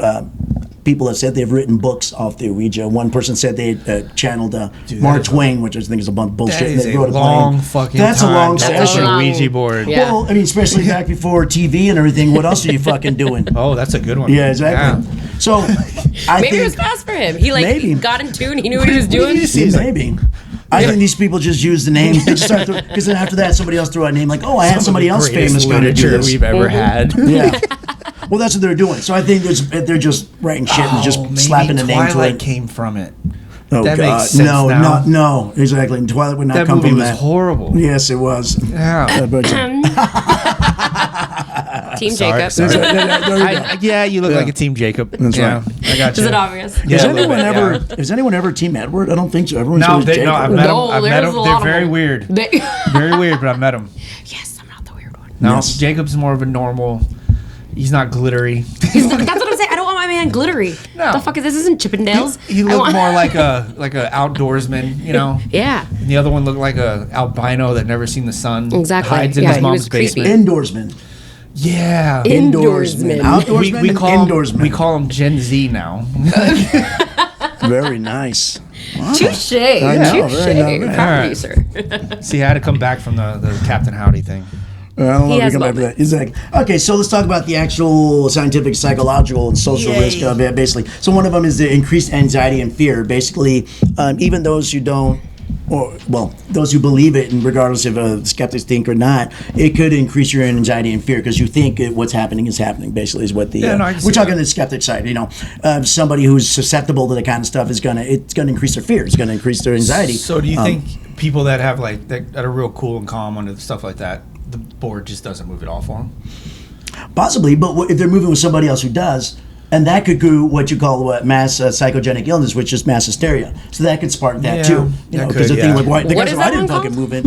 People have said they've written books off the Ouija. One person said they channeled Mark Twain, which I think is a bunch of bullshit. That is a long fucking time. That's a long session. A Ouija board. Yeah. Well, I mean, especially back before TV and everything. What else are you fucking doing? Oh, that's a good one. Yeah, exactly. Yeah. So I Maybe think it was fast for him. He maybe. got in tune. He knew what he was doing. maybe. I think these people just use the names. They just start because then after that, somebody else threw out a name like, "Oh, I had somebody else famous kind of do this." we've ever had. Yeah. Well, that's what they're doing. So I think they're just writing shit and just slapping the name to Twilight it. came from it. Oh That God, makes sense no, now. no, exactly. And Twilight would not That come movie from was that. horrible. Yes, it was. Yeah. Team Sorry, Jacob. sorry. There you go. Yeah, you look like a Team Jacob. That's yeah, right. I got you. Is it obvious? Yeah, Is a little anyone bit, ever? Is anyone ever Team Edward? I don't think so. Everyone's No, always no, Jacob. I've met No, them. I've there's met a them. lot They're of very them. weird. They- Very weird, but I've met them. Yes, I'm not the weird one. No, Yes. Jacob's more of a normal. He's not glittery. That's what I'm saying. I don't want my man glittery. No. The fuck is this? Isn't Chippendales? He I looked want- more like a outdoorsman, you know. Yeah. And the other one looked like a albino that never seen the sun. Exactly. Hides in Yeah, his he mom's was creepy. basement. Indoorsman. Yeah. Indoorsman. Outdoorsman we and call indoorsman. him, we call him Gen Z now. Very nice. Touche. I know, Touche. very nice. Proud of you, Alright. sir. See, I had to come back from the Captain Howdy thing. I don't know He if we has come back to that. moments. Exactly. Okay, so let's talk about the actual scientific, psychological, and social Yay. risk of it, basically. So one of them is the increased anxiety and fear. Basically, even those who don't, or well, those who believe it, and regardless if skeptics think or not, it could increase your anxiety and fear because you think what's happening is happening. Basically, is what the Yeah, no, I can we're see talking that. the skeptic side. You know, somebody who's susceptible to the kind of stuff is gonna increase their fear. It's gonna increase their anxiety. So do you think people that have that are real cool and calm under stuff like that, the board just doesn't move it all for them? Possibly, but if they're moving with somebody else who does, and that could do what you call mass psychogenic illness, which is mass hysteria. So that could spark that Yeah, too. You that know, could, because the thing yeah. like, why, the What guys is are, I that didn't one fucking move in.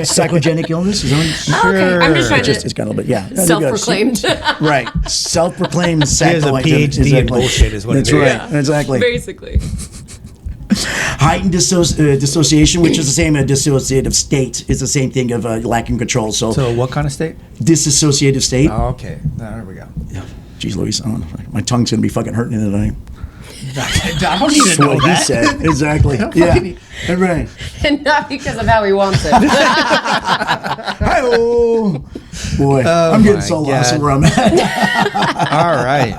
Psychogenic illness? Is that what Okay, I'm just trying it's to. kind of, but yeah. Self-proclaimed. Right. Self-proclaimed He has a psycho. PhD in bullshit is what That's it is. right. Exactly. Basically. Heightened dissociation, which is the same dissociative state, is the same thing of lacking control. So, So what kind of state? dissociative state. Oh, okay. There we go. Yeah. Jeez Louise, I don't know. My tongue's going to be fucking hurting tonight. I don't That's what he said. Exactly. Yeah. Right. And not because of how he wants it. Hi-oh. Boy, I'm getting so lost God. where I'm at. All right.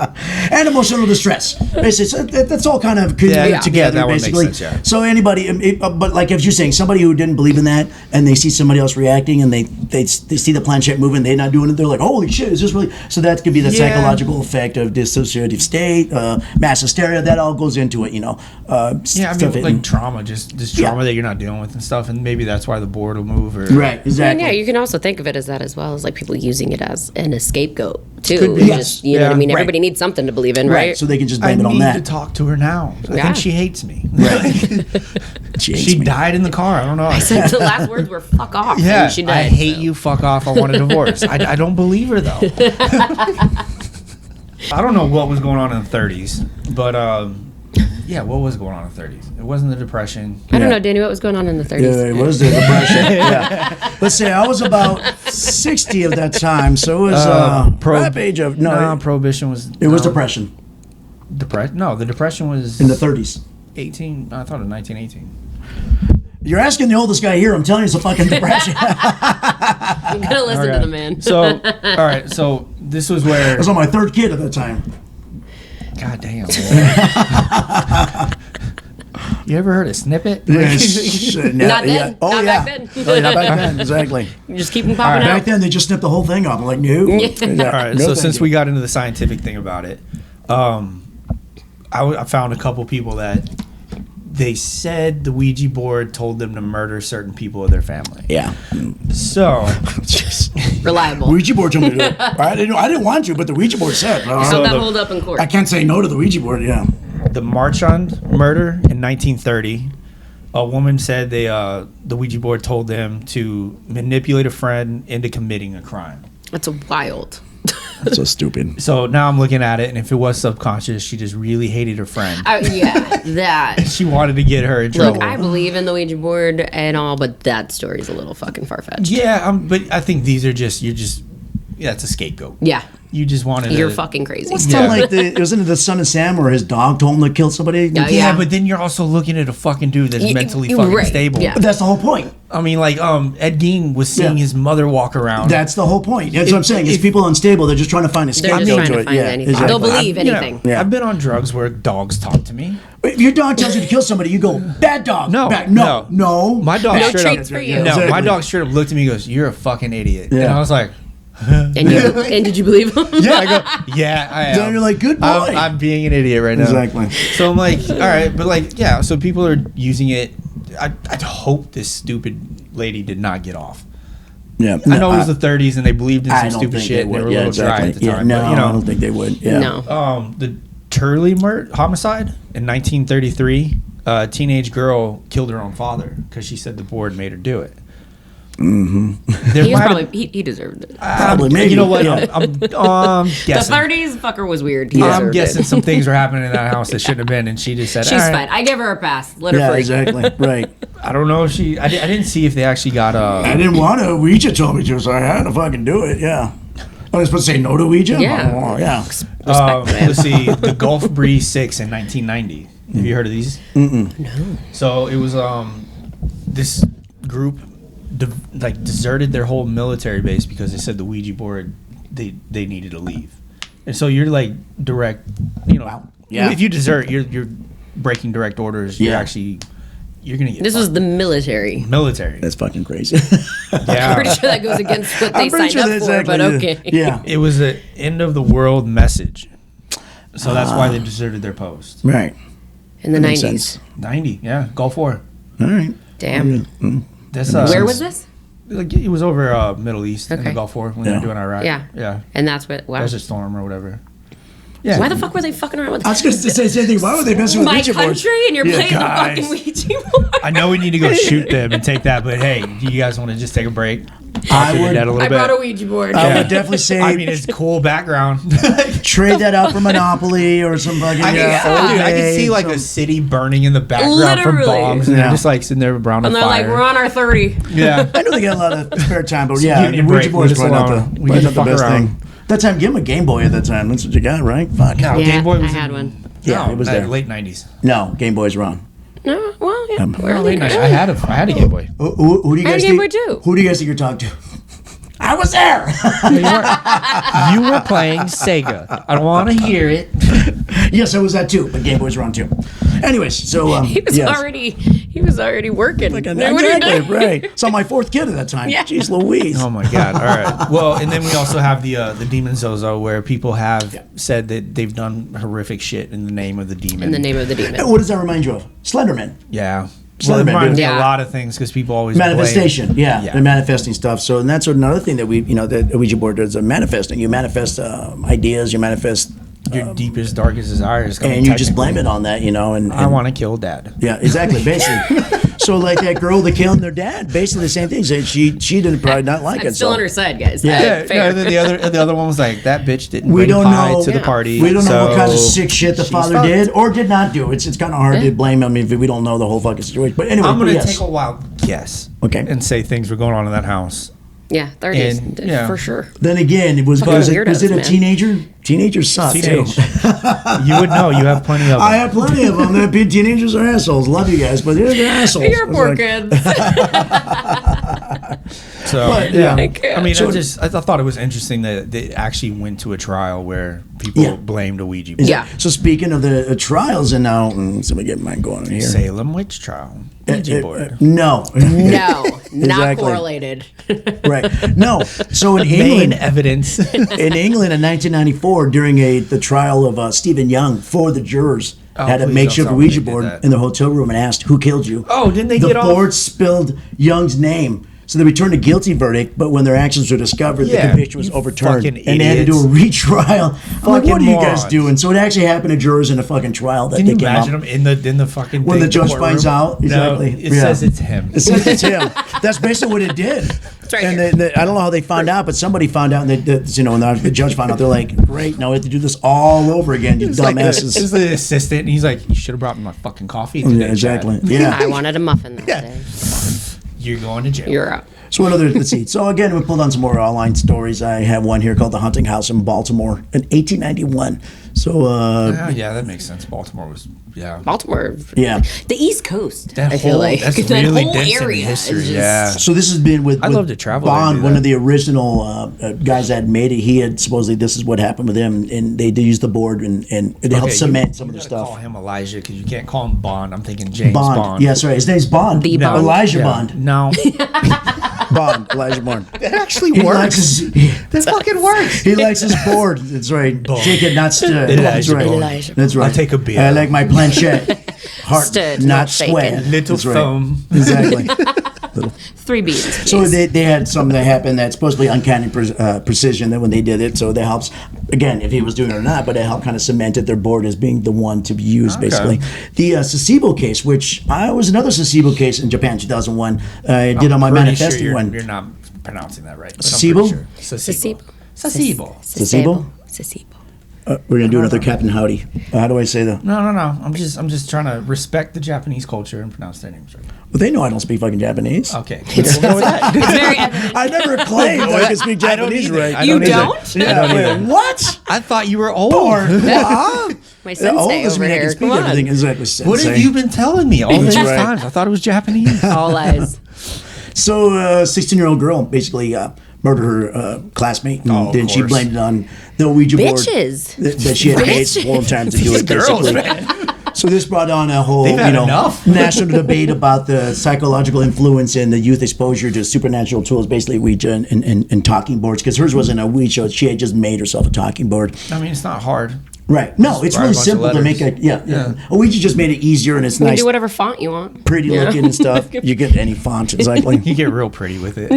And emotional distress. Basically, so that's all kind of Yeah, together, that one makes basically. sense, yeah. So anybody, but like as you're saying, somebody who didn't believe in that, and they see somebody else reacting, and they see the planchette moving, they're not doing it. They're like, holy shit, is this really? So that could be the Yeah. psychological effect of dissociative state, mass hysteria. That all goes into it, you know. Yeah, I stuff mean, like trauma, just trauma Yeah. that you're not dealing with and stuff, and maybe that's why the board will move. Or right, And exactly. yeah, you can also think of it as that as well as like people using it as an scapegoat too. Could be, It's yes. just, you know what I Yeah. mean? Right. Everybody needs something to believe in, Right, right? so they can just I blame it on need that. to talk to her now. I Yeah. think she hates me. Right. She hates She me. died in the car. I don't know. So the last words were "fuck off." Yeah, and she died, I hate so. you. Fuck off. I want a divorce. I don't believe her though. I don't know what was going on in the 30s, but yeah, what was going on in the 30s? It wasn't the Depression. I don't Yeah. know, Danny. What was going on in the 30s? Yeah, it was the Depression. Yeah. Let's say I was about 60 of that time, so it was rap age of Prohibition was. it was Depression No, the Depression was in the 30s. 18. I thought it was 1918. You're asking the oldest guy here. I'm telling you, it's a fucking Depression. You gotta listen to the man. So, all right. So this was I where. was on my third kid at that time. God damn. You ever heard a snippet? Not then. Oh, Not yeah. back then. Oh, yeah, not back then. Exactly. You just keep them popping Back out. then, they just snipped the whole thing off. I'm like, no. Yeah. Yeah, All right. no, So thank since you. we got into the scientific thing about it, I found a couple people that they said the Ouija board told them to murder certain people of their family. Yeah. So Reliable. Ouija board told me to do it. I didn't want to, but the Ouija board said. How'd So that the- hold up in court? I can't say no to the Ouija board, yeah. the Marchand murder in 1930, a woman said the Ouija board told them to manipulate a friend into committing a crime. That's wild. That's so stupid. So now I'm looking at it, and if it was subconscious, she just really hated her friend. Yeah, that. She wanted to get her in trouble. Look, I believe in the Ouija board and all, but that story's a little fucking far-fetched. Yeah, but I think these are just yeah, it's a scapegoat. Yeah. You just wanted You're to, fucking crazy. What's that like? Wasn't it the son of Sam or his dog told him to kill somebody? Yeah, Yeah, but then you're also looking at a fucking dude that's mentally fucking right, stable. yeah. But that's the whole point. I mean, like, Ed Gein was seeing Yeah. his mother walk around. That's the whole point. That's what I'm saying. Is people unstable. They're just trying to find a They're scapegoat just trying to to it. find Yeah, anything. exactly. They'll believe You know, anything. Yeah. I've been on drugs where dogs talk to me. If your dog tells you to kill somebody, you go, bad dog. No, bad. No. My dog No straight treats up. for you. No, Exactly. my dog straight up looked at me and goes, "You're a fucking idiot." And Yeah. I was like, And did you believe him? "Yeah." I go, "Yeah, I am." Then you're like, good boy. I'm being an idiot right now. Exactly. So I'm like, all right, but like, yeah. So people are using it. I'd hope this stupid lady did not get off. Yeah. I know it was the 30s and they believed in I some don't stupid think shit and they were a Yeah, little dry exactly. at the Yeah, time. no, but, you know, I don't think they would. Yeah. No. The Turley homicide in 1933, a teenage girl killed her own father because she said the board made her do it. He was probably he deserved it. Probably, maybe. You know what? Yeah. I'm The guessing. 30s fucker was weird. He I'm deserved guessing it. some things were happening in that house that shouldn't have been, and she just said, She's "All right." fine. I give her a pass. Let her Yeah, free. exactly. Right. I don't know if she. I didn't see if they actually got I didn't want to. Ouija told me to, so I had to fucking do it. Yeah. I was supposed to say no to Ouija? Yeah. Oh, yeah. Respect, man. let's see, the Gulf Breeze 6 in 1990. Have you heard of these? No. So it was this group deserted their whole military base because they said the Ouija board they needed to leave, and so you're like direct, you know, Yeah. if you desert, you're breaking direct orders. You're Yeah. actually you're gonna get This was the military. military. That's fucking crazy. Yeah, I'm pretty sure that goes against what they I'm pretty signed sure up that's for, but exactly okay. Yeah. it was an end of the world message, so that's why they deserted their post. Right. In the Makes 90s. sense. 90, yeah, Gulf War. All right. Damn. That's Where was this? Like, it was over Middle East in the Okay. Gulf War when they Yeah. were doing Iraq. Yeah. Yeah. And that's what. Wow. Desert Storm or whatever. Yeah. Why the fuck were they fucking around with I was going to say the same thing. Why were they messing with my Ouija boards? country and you're Yeah, playing guys. the fucking Ouija board? I know we need to go shoot them and take that, but hey, do you guys want to just take a break? I Talk to your would- dad a little I bit. brought a Ouija board. I would definitely say I mean, it's cool background. trade that out for Monopoly or some fucking I can see like some- a city burning in the background from Literally. bombs, and Yeah. they're just like sitting there around a And they're like, fire. we're on our 30. Yeah. I know they got a lot of spare time, but yeah, Union the Ouija break, board is leave us probably not alone. the, We probably get not the the best fuck around. thing. That time, give him a Game Boy at that time. That's what you got, right? Fuck. No, Yeah, Game Boy was I had in- one. Yeah, it was there. late 90s. No, Game Boy's wrong. No, well, yeah. No, early Late 90s. 90s. I had a Game Boy. Who do you I had guys a Game think? Boy too. Who do you guys think you're talking to? I was there. You were playing Sega. I don't want to hear it. Yes, I was that too, but Game Boy's wrong too. Anyways, so He was yes. already working. Like, Knew what he was exactly, doing. right. Saw my fourth kid at that time. Yeah. Jeez Louise. Oh my god! All right. Well, and then we also have the Demon Zozo, where people have said that they've done horrific shit in the name of the demon. In the name of the demon. What does that remind you of? Slenderman. Yeah. Slenderman, Well, it reminds me dude. of a Yeah. lot of things because people always Manifestation, blame- yeah, they're manifesting stuff. So, and that's another thing that that Ouija board does, manifesting. You manifest ideas, you manifest, your deepest, darkest desires, and you just blame it on that, and I want to kill dad. yeah, exactly, basically. So, like that girl that killed their dad, basically the same thing. So she did probably not like I'm it. still so. on her side, guys. Yeah. Yeah, Fair. no, then the other one was like, that bitch didn't We bring don't pie know. to the Yeah. party. We don't know what kind of so sick shit the she's father fucked. did or did not do. It's kind of hard Yeah. to blame him if we don't know the whole fucking situation. But anyway, I'm gonna yes. take a wild guess. Okay. And say things were going on in that house. Yeah, 30s, And, yeah. for sure. Then again, was it weirdos, a man. teenager? Teenagers suck Teenage. too. You would know. You have plenty of them. I have plenty of them. They're teenagers are assholes. Love you guys, but they're assholes. You're It's poor like- kids. But, So yeah. yeah, I mean, So- I thought it was interesting that they actually went to a trial where people Yeah. blamed a Ouija board. Yeah. So speaking of the trials, and now somebody get mine going on here. Salem witch trial. Ouija board. No. No, not Exactly. correlated. Right. No. So in Main England, evidence. in England in 1994, during the trial of Stephen Young, four of the jurors had a please makeshift don't tell me Ouija they did board that. in the hotel room and asked who killed you. Oh, didn't they the get off? board spilled Young's name. So they returned a guilty verdict, but when their actions were discovered, the Yeah, conviction was you overturned, fucking and they had to do a idiots. retrial. I'm like, Fucking what are you guys morons. doing? So it actually happened to jurors in a fucking trial that Can they you came imagine up. him in the fucking When the thing, judge courtroom? finds out, exactly. No, it Yeah. says it's him. It says it's him. That's basically what it did. right and here. I don't know how they found out, but somebody found out, and and the judge found out. They're like, "Great, now we have to do this all over again, you It's like dumbasses." it's the assistant, and he's like, "You should have brought me my fucking coffee today." Yeah, exactly. Chad." Yeah. I wanted a muffin that Yeah. day. you're going to jail. You're out. So what other, let's see. So again, we pulled on some more online stories. I have one here called The Hunting House in Baltimore in 1891. So, yeah, that makes sense. Baltimore was, Baltimore. Yeah. The East Coast, That I feel whole- like. that's that really whole dense in area history, is just, yeah. so this has been with I'd love to travel there and Bond, do one that. of the original guys that made it. He had supposedly this is what happened with him, and they did use the board and it helped cement some of the Call stuff. him Elijah because you can't call him Bond. I'm thinking James Bond. Bond. Yes, right. His name's Bond. The Bond? Elijah Yeah. Bond. No, Bond. Elijah Bond. it actually He works. likes his, That fucking works. he likes his board. That's right. Shake it, not stir. Elijah That's right. Bond. Elijah That's right. I'll take a beer. I like my planchette. Heart, Stirred, not not square. shaken. Little That's right. foam. Exactly. 3 beats. So they had something that happened that's supposed to be uncanny precision that when they did it. So that helps, again, if he was doing it or not, but it helped kind of cemented their board as being the one to be used, basically. The Sasebo case, which I was another Sasebo case in Japan 2001. I did on my Pretty manifesto sure one. you're not pronouncing that right. but I'm Sasebo? pretty sure. Sasebo. Sasebo. Sasebo? Sasebo. We're going to do another Captain Howdy. How do I say that? No. I'm just trying to respect the Japanese culture and pronounce their names right. Well, they know I don't speak fucking Japanese. Okay. We'll go with that. It's very evident. I never claimed I could speak I don't Japanese either. right. I You either. don't? Yeah, I don't either. wait, what? I thought you were old. Or, My the sensei oldest over man I can here. speak Come on. everything. Exactly. What have sensei. you been telling me all these That's right. times? I thought it was Japanese. All lies. So, 16-year-old girl basically murdered her classmate, and Oh, of then she course. blamed it on the Ouija board Bitches. that she had paid 4 times to do it. Girls, Basically. man. So this brought on a whole, They've had enough. national debate about the psychological influence and the youth exposure to supernatural tools, basically Ouija and talking boards. Because hers wasn't a Ouija; she had just made herself a talking board. I mean, it's not hard. Right? No, it's write a really bunch of simple to make letters. a yeah. A Ouija just made it easier and it's You can nice, do whatever font you want. pretty looking and stuff. You get any font exactly. You get real pretty with it.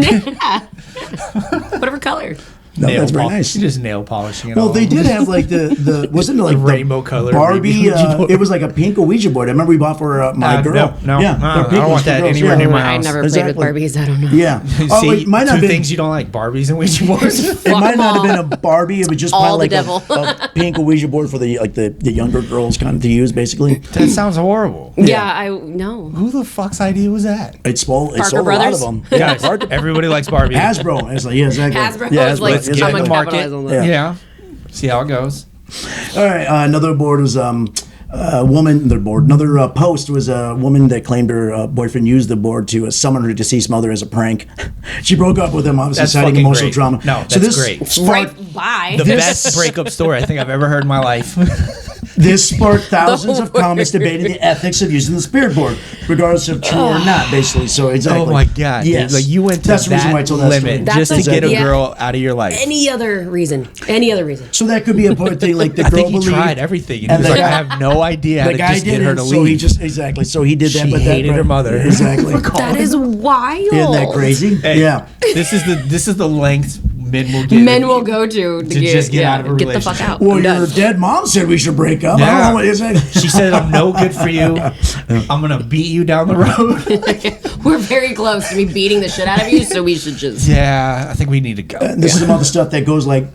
Whatever color. No, that's very pol- nice. You're just nail polishing it Well, all. they did have like the wasn't it like the rainbow color Barbie? Ouija board. It was like a pink Ouija board. I remember we bought for my girl. No, yeah, I they're pink don't ones want for that girls, anywhere yeah. near my I house. never Exactly. played with Barbies. I don't know. Yeah. Oh, See, it might not two have been. things you don't like: Barbies and Ouija boards. It might not have been a Barbie. It was just All probably the like devil. a pink Ouija board for the younger girls kind of to use basically. That sounds horrible. Yeah, I no. Who the fuck's idea was that? It sold a lot Brothers? of them. Guys, everybody likes Barbie. Hasbro. It's like yeah, exactly. Hasbro Yeah, is like, Let's get I'm in gonna the market. capitalize on that. Yeah. See how it goes. All right, another board was a woman. Another post was a woman that claimed her boyfriend used the board to summon her deceased mother as a prank. She broke up with him, obviously That's citing fucking emotional great. trauma. No, that's great. Sparked, Right, bye. The best breakup story I think I've ever heard in my life. This sparked thousands of word. comments debating the ethics of using the spirit board, regardless of true or not, basically. So exactly. Oh my god! dude. Yes. Like you went to That's the reason why I that told that limit story. just to That's get a yeah. girl out of your life. Any other reason? Any other reason? So that could be a point thing, like the I girl think he believed. tried everything, and and he was the like, guy- "I have no idea how The to guy just did get her it, to so he leave." just exactly. So he did that. She but that hated her mother. Exactly. That is wild. Isn't that crazy? Hey, Yeah. This is the length men will get. Men will go to just get out of a get the fuck relationship. out. Well, I'm your done. dead mom said we should break up. I Yeah. don't know what is it. She said, "I'm no good for you. I'm gonna beat you down the road." We're very close to me beating the shit out of you, so we should just. Yeah, I think we need to go. This is some other stuff that goes like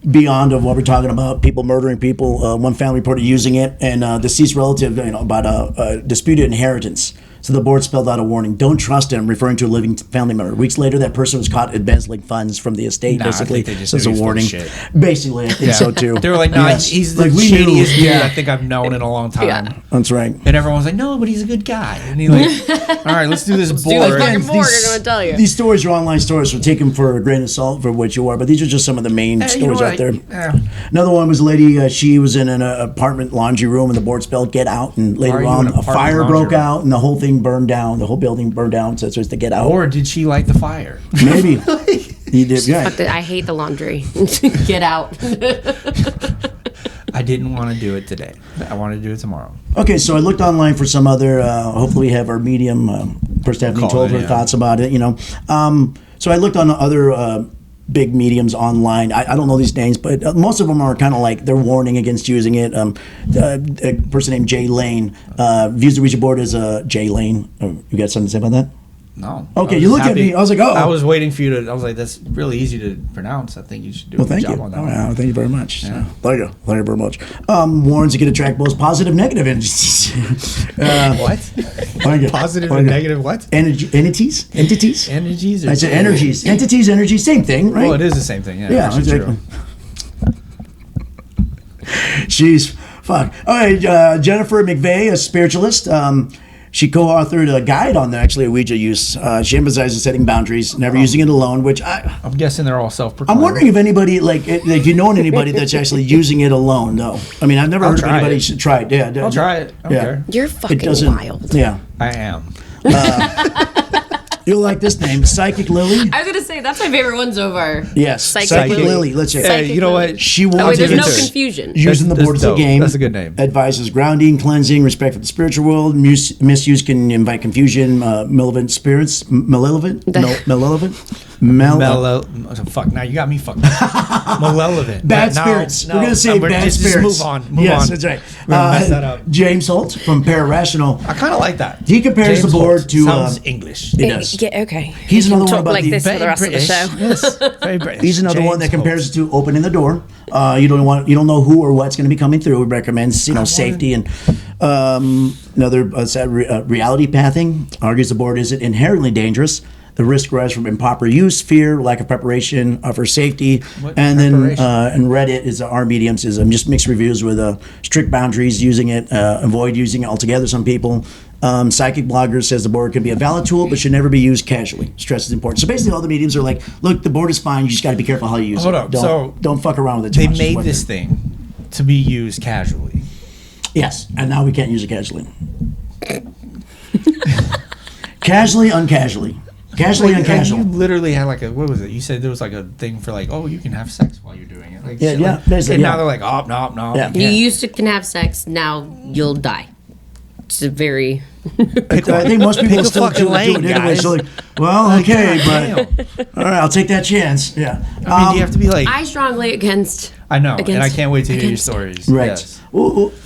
beyond of what we're talking about. People murdering people. One family reported using it, and deceased relative, about a disputed inheritance. So the board spelled out a warning: "Don't trust him," referring to a living family member. Weeks later, that person was caught embezzling funds from the estate. Nah, I basically, think they just so it's knew a he was full of warning. shit. Basically, I think so too. They were like, "No, Yes. he's the Like, we knew. shadiest dude Yeah. I think I've known in a long time." Yeah. That's right. And everyone's like, "No, but he's a good guy." And he's like, "All right, let's do this do board." this fucking Again, board, I'm gonna tell you. These stories are online stories, so take them for a grain of salt for what you are. But these are just some of the main Hey, you know stories out what? there. Yeah. Another one was a lady. She was in an apartment laundry room, and the board spelled "get out." And Why later are you on, in an a apartment fire laundry broke room? out, and the whole thing burned down. The whole building burned down. So it's supposed to get out. Or did she light the fire? Maybe he did. Yeah. I hate the laundry. Get out. I didn't want to do it today. I want to do it tomorrow. Okay, so I looked online for some other. Hopefully, we have our medium. Perstephane Call told it, her yeah. thoughts about it. So I looked on other big mediums online. I don't know these names, but most of them are kind of like they're warning against using it. A person named Jay Lane views the Ouija board as a Jay Lane. You got something to say about that? No. Okay, I was you just looked at me. I was like, oh. I was waiting for you to. I was like, that's really easy to pronounce. I think you should do a good Thank job you. on that. Oh, one. yeah, thank you very much. Yeah. Thank you very much. Warns you can attract both positive, negative entities. What? Thank you. Positive Thank and you. negative what? Entities. Energies? Or I said energies. Entities, energies, same thing, right? Well, it is the same thing. Yeah, Yeah, actually exactly. true. Jeez, fuck. All right, Jennifer McVeigh, a spiritualist. She co-authored a guide on actually Ouija use. She emphasizes setting boundaries, never using it alone. Which I'm guessing they're all self-proclaimed. I'm wondering if anybody like you know anybody that's actually using it alone though. I mean, I've never heard of try anybody it. should try it. Yeah, I'll try it. I don't care. You're It fucking doesn't. wild. Yeah, I am. you'll like this name, Psychic Lily. I was gonna say that's my favorite one so far. Yes, Psychic Lily. Let's say Hey, you know what? she Oh, wait, wants there's it. no That's- confusion. Using the That's board as a dope. game. That's a good name. Advises grounding, cleansing, respect for the spiritual world. Misuse can invite confusion, malevolent spirits. Malevolent? No, malevolent? Mellow. Fuck. Now you got me fucked. Malevolent. Bad No, spirits. no, We're going to say bad just spirits. move on. Move yes, on. that's right. We're gonna mess that up. James Holt from Pararational. I kind of like that. He compares James the board Holt. to. Sounds English. It does. Yeah, okay. He's another one Talk about like the. this for the rest of the show. Yes. Very British. He's another one that James compares Holt. it to opening the door. You don't know who or what's going to be coming through. It recommends safety and another reality pathing. Argues the board isn't inherently dangerous. The risk arises from improper use, fear, lack of preparation, for safety, What and then preparation? and Reddit is our mediums is just mixed reviews with strict boundaries using it, avoid using it altogether. Some people. Psychic Blogger says the board can be a valid tool, but should never be used casually. Stress is important. So basically, all the mediums are like, look, the board is fine. You just got to be careful how you use Hold it. up. So Don't fuck around with it too They much. is made what this they're- thing to be used casually. Yes, and now we can't use it casually. Casually, uncasually. Casually, Like, uncasual. you literally had like a, what was it? You said there was like a thing for like, oh, you can have sex while you're doing it. Like, Yeah, shit yeah, like- basically, and yeah. now they're like, oh, no. Yeah. You can't. used to can have sex. Now you'll die. It's a very. Pick I one. think most people Pick a still fucking do it lane, anyway. guys. So like, well, okay, God but all right, I'll take that chance. Yeah. I mean, do you have to be like, I strongly against. I know, and I against- can't wait to hear your against- stories. Right. Yes.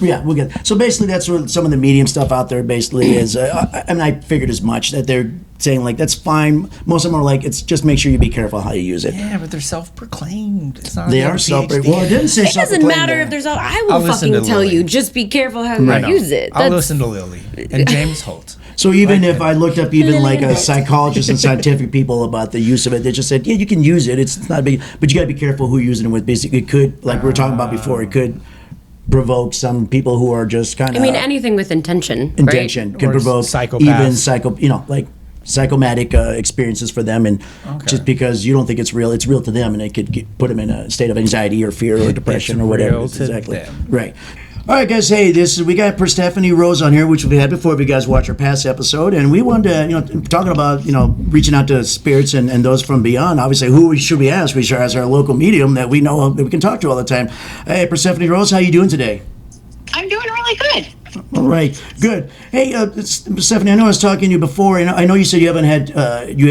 Yeah, we'll get. So basically, that's what some of the medium stuff out there basically is. I mean, I figured as much that they're saying like that's fine. Most of them are like, it's just make sure you be careful how you use it. Yeah, but they're self-proclaimed. It's not. They like are a self. PhD. Well, it didn't say It doesn't self-proclaimed matter there. if there's. I I'll will listen fucking to tell Lily. you. Just be careful how I you know. use it. I'll That's- listen to Lily and James Holt. So even if I looked up even like a psychologist and scientific people about the use of it, they just said, yeah, you can use it. It's not big, but you got to be careful who you're using it with. Basically, it could, like we were talking about before, it could provoke some people who are just kind of. I mean, anything with intention. intention Right? can Or provoke psychopaths. even like psychomatic experiences for them, and just because you don't think it's real to them, and it could put them in a state of anxiety or fear or depression It's or whatever. real It's to exactly them. right. All right, guys. Hey, we got Perstephane Rose on here, which we've had before. If you guys watch our past episode, and we wanted to, talking about reaching out to spirits and those from beyond. Obviously, who should we ask? We should ask our local medium that we know that we can talk to all the time. Hey, Perstephane Rose, how you doing today? I'm doing really good. All right, good. Hey, Stephanie, I know I was talking to you before, and I know you said you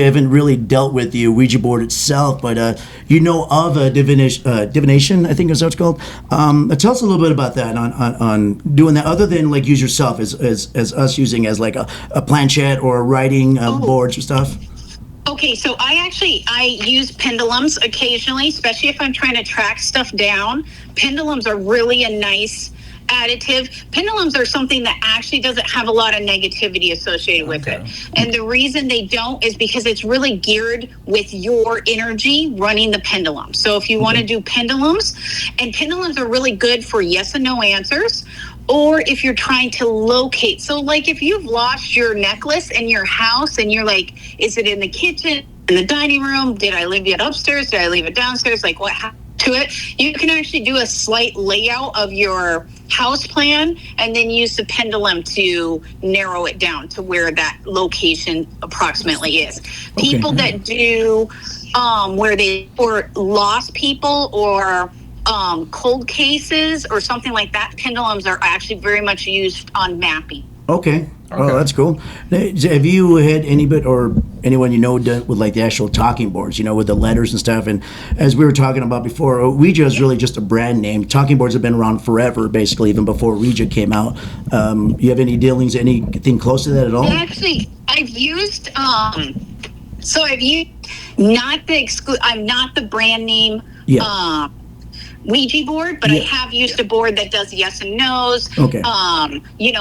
haven't really dealt with the Ouija board itself, but you know of divination, I think is what it's called. Tell us a little bit about that on doing that, other than like use yourself as us using as like a planchette or writing boards or stuff. Okay, so I use pendulums occasionally, especially if I'm trying to track stuff down. Pendulums are really a nice additive. Pendulums are something that actually doesn't have a lot of negativity associated with it. And the reason they don't is because it's really geared with your energy running the pendulum. So if you want to do pendulums, and pendulums are really good for yes and no answers, or if you're trying to locate. So like if you've lost your necklace in your house and you're like, is it in the kitchen, in the dining room? Did I leave it upstairs? Did I leave it downstairs? Like what happened to it? You can actually do a slight layout of your house plan and then use the pendulum to narrow it down to where that location approximately is. People that do where they or lost people or cold cases or something like that, pendulums are actually very much used on mapping. Okay. Oh, that's cool. Have you had anyone you know with like the actual talking boards, with the letters and stuff. And as we were talking about before, Ouija is really just a brand name. Talking boards have been around forever, basically, even before Ouija came out. You have any dealings, anything close to that at all? Actually, I've used so I've used not the I'm not the brand name Ouija board, but I have used a board that does yes and no's. Okay.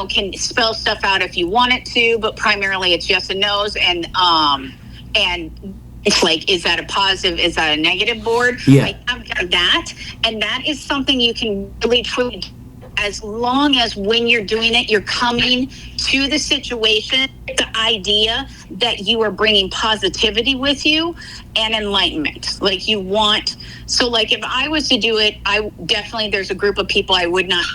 Can spell stuff out if you want it to, but primarily it's yes and no's, and it's like, is that a positive? Is that a negative board? Yeah. I have done that, and that is something you can really truly do, as long as when you're doing it, you're coming to the situation, the idea that you are bringing positivity with you and enlightenment. Like you want, so like if I was to do it, there's a group of people I would not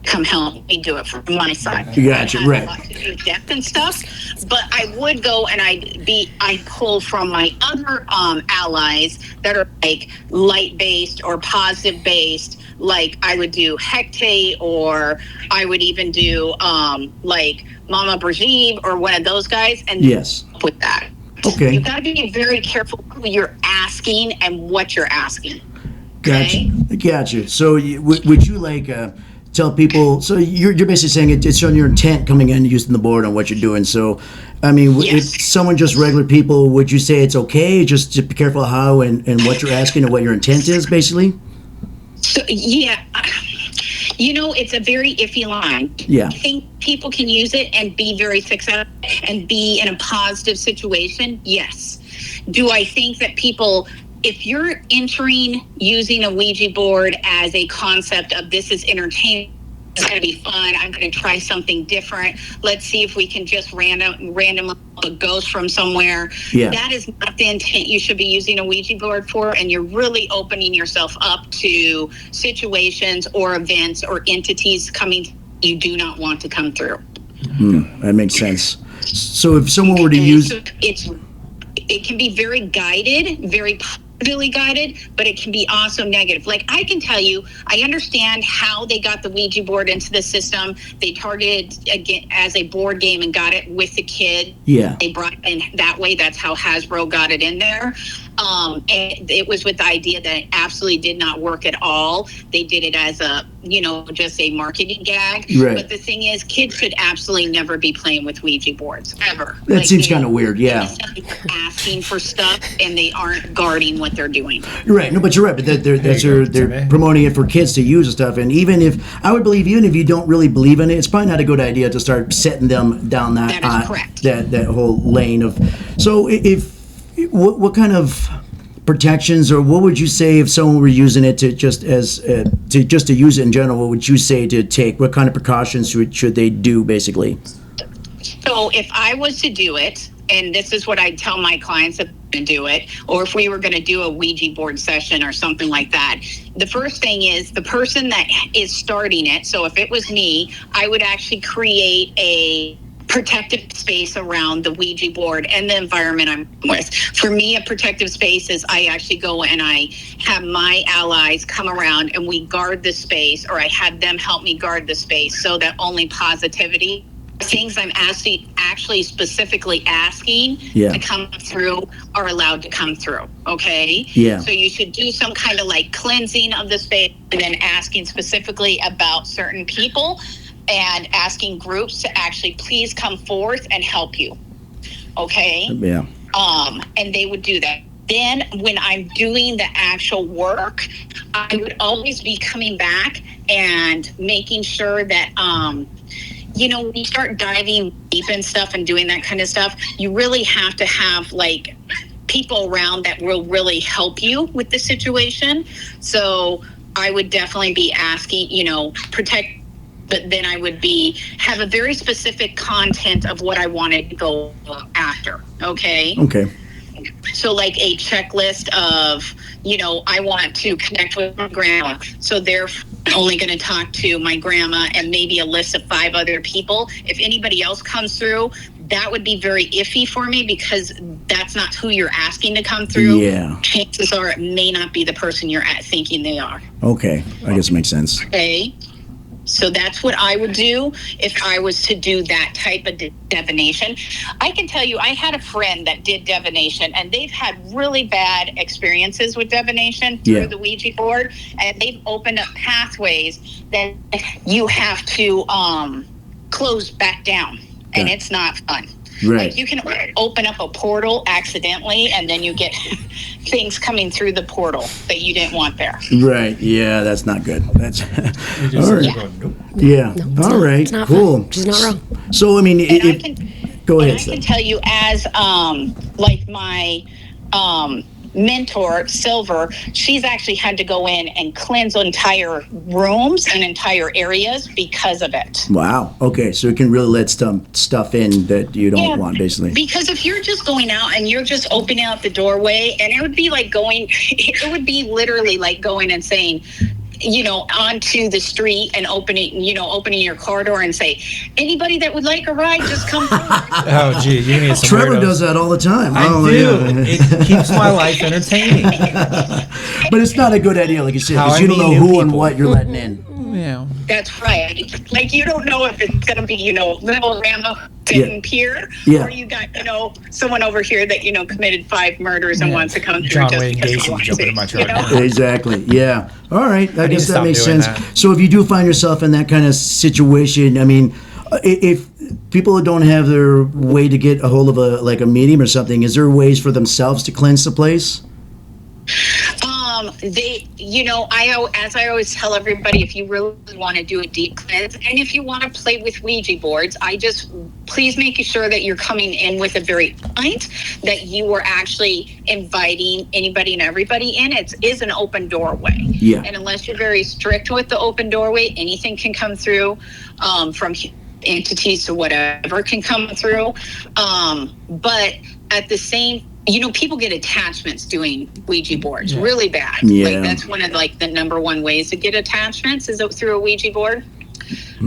come help me do it from my side. Gotcha, right. A lot to do depth and stuff, but I would go and I pull from my other allies that are like light based or positive based. Like I would do Hecate, or I would even do like Mama Brigitte or one of those guys, and with that. Okay. You've got to be very careful who you're asking and what you're asking. Gotcha. Okay? Gotcha. So would you like tell people? So you're basically saying it's showing your intent coming in using the board on what you're doing. So, I mean, if someone just regular people, would you say it's okay just to be careful how and what you're asking and what your intent is, basically? So, it's a very iffy line. Yeah. I think people can use it and be very successful and be in a positive situation. Yes. Do I think that people, if you're entering using a Ouija board as a concept of this is entertainment, it's going to be fun, I'm going to try something different, let's see if we can just randomly a ghost from somewhere. Yeah. That is not the intent you should be using a Ouija board for, and you're really opening yourself up to situations or events or entities coming you do not want to come through. That makes sense. So if someone were to use... It can be very guided, very positively guided, but it can be also negative. Like I can tell you, I understand how they got the Ouija board into the system. They targeted again as a board game and got it with the kid. Yeah. They brought it in that way. That's how Hasbro got it in there. And it was with the idea that it absolutely did not work at all. They did it as a, just a marketing gag. Right. But the thing is, kids should absolutely never be playing with Ouija boards, ever. That seems kind of weird, yeah. They're asking for stuff and they aren't guarding what they're doing. You're right. No, but you're right. But they're promoting it for kids to use and stuff. And even if you don't really believe in it, it's probably not a good idea to start setting them down that. That is correct. That whole lane of. So what kind of protections, or what would you say if someone were using it to use it in general? What would you say to take? What kind of precautions should they do, basically? So if I was to do it, and this is what I tell my clients if to do it, or if we were going to do a Ouija board session or something like that, the first thing is the person that is starting it. So if it was me, I would actually create a protective space around the Ouija board and the environment I'm with. For me, a protective space is I actually go and I have my allies come around and we guard the space, or I had them help me guard the space so that only positivity, things I'm actually specifically asking to come through, are allowed to come through. Okay? Yeah. So you should do some kind of like cleansing of the space and then asking specifically about certain people and asking groups to actually please come forth and help you. Okay? Yeah. And they would do that. Then when I'm doing the actual work, I would always be coming back and making sure that, when you start diving deep and stuff and doing that kind of stuff, you really have to have like people around that will really help you with the situation. So I would definitely be asking, protect, but then I would have a very specific content of what I wanted to go after. Okay. Okay. So like a checklist of, I want to connect with my grandma. So they're only going to talk to my grandma and maybe a list of 5 other people. If anybody else comes through, that would be very iffy for me because that's not who you're asking to come through. Yeah. Chances are it may not be the person you're thinking they are. Okay. I guess it makes sense. Okay. So that's what I would do if I was to do that type of divination. I can tell you, I had a friend that did divination, and they've had really bad experiences with divination through the Ouija board, and they've opened up pathways that you have to close back down, and it's not fun. Right. Like, you can open up a portal accidentally, and then you get things coming through the portal that you didn't want there. Right. Yeah, that's not good. That's You just all right. going, nope. Yeah. All right. It's not Cool. fun. She's not wrong. So I mean, go ahead. I can tell you, as like my mentor Silver, she's actually had to go in and cleanse entire rooms and entire areas because of it. Wow. Okay, so it can really let stuff in that you don't want, basically. Because if you're just going out and you're just opening up the doorway, and it would be like it would be literally like going and saying, onto the street and opening your car door and say, anybody that would like a ride, just come forward. Oh, gee, you need some Trevor weirdos. does that all the time. I Oh, do. yeah. It keeps my life entertaining. But it's not a good idea, like you said, How because I you don't meet know new who and people. what you're letting in. Yeah. That's right. Like, you don't know if it's going to be, little Rama sitting here, Yeah. or you got, someone over here that, committed 5 murders and wants to come through John just Wayne because he Gacy wants jumping to, in my truck. Exactly. Yeah. All right. I need guess to that stop makes doing sense. that. So if you do find yourself in that kind of situation, I mean, if people don't have their way to get a hold of a medium or something, is there ways for themselves to cleanse the place? As I always tell everybody, if you really want to do a deep cleanse, and if you want to play with Ouija boards, please make sure that you're coming in with a very point, that you are actually inviting anybody and everybody in. It is an open doorway. Yeah. And unless you're very strict with the open doorway, anything can come through, from entities to whatever can come through. But at the same people get attachments doing Ouija boards really bad. Yeah. Like, that's one of the number one ways to get attachments is through a Ouija board,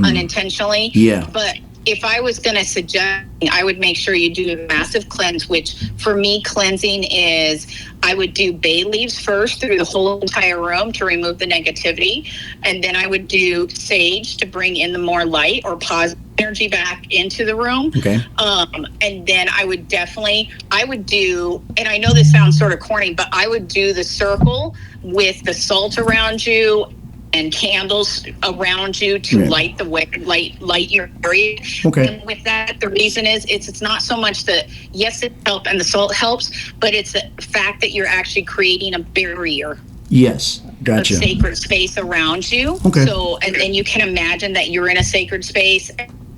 unintentionally. Yeah. But if I was going to suggest, I would make sure you do a massive cleanse, which for me, cleansing is, I would do bay leaves first through the whole entire room to remove the negativity. And then I would do sage to bring in the more light or positive energy back into the room. Okay. And then I would do, and I know this sounds sort of corny, but I would do the circle with the salt around you and candles around you to light the way, light your area. Okay. And with that, the reason is it's not so much that, yes, it helps and the salt helps, but it's the fact that you're actually creating a barrier. Yes. Gotcha. A sacred space around you. Okay. So, and then you can imagine that you're in a sacred space,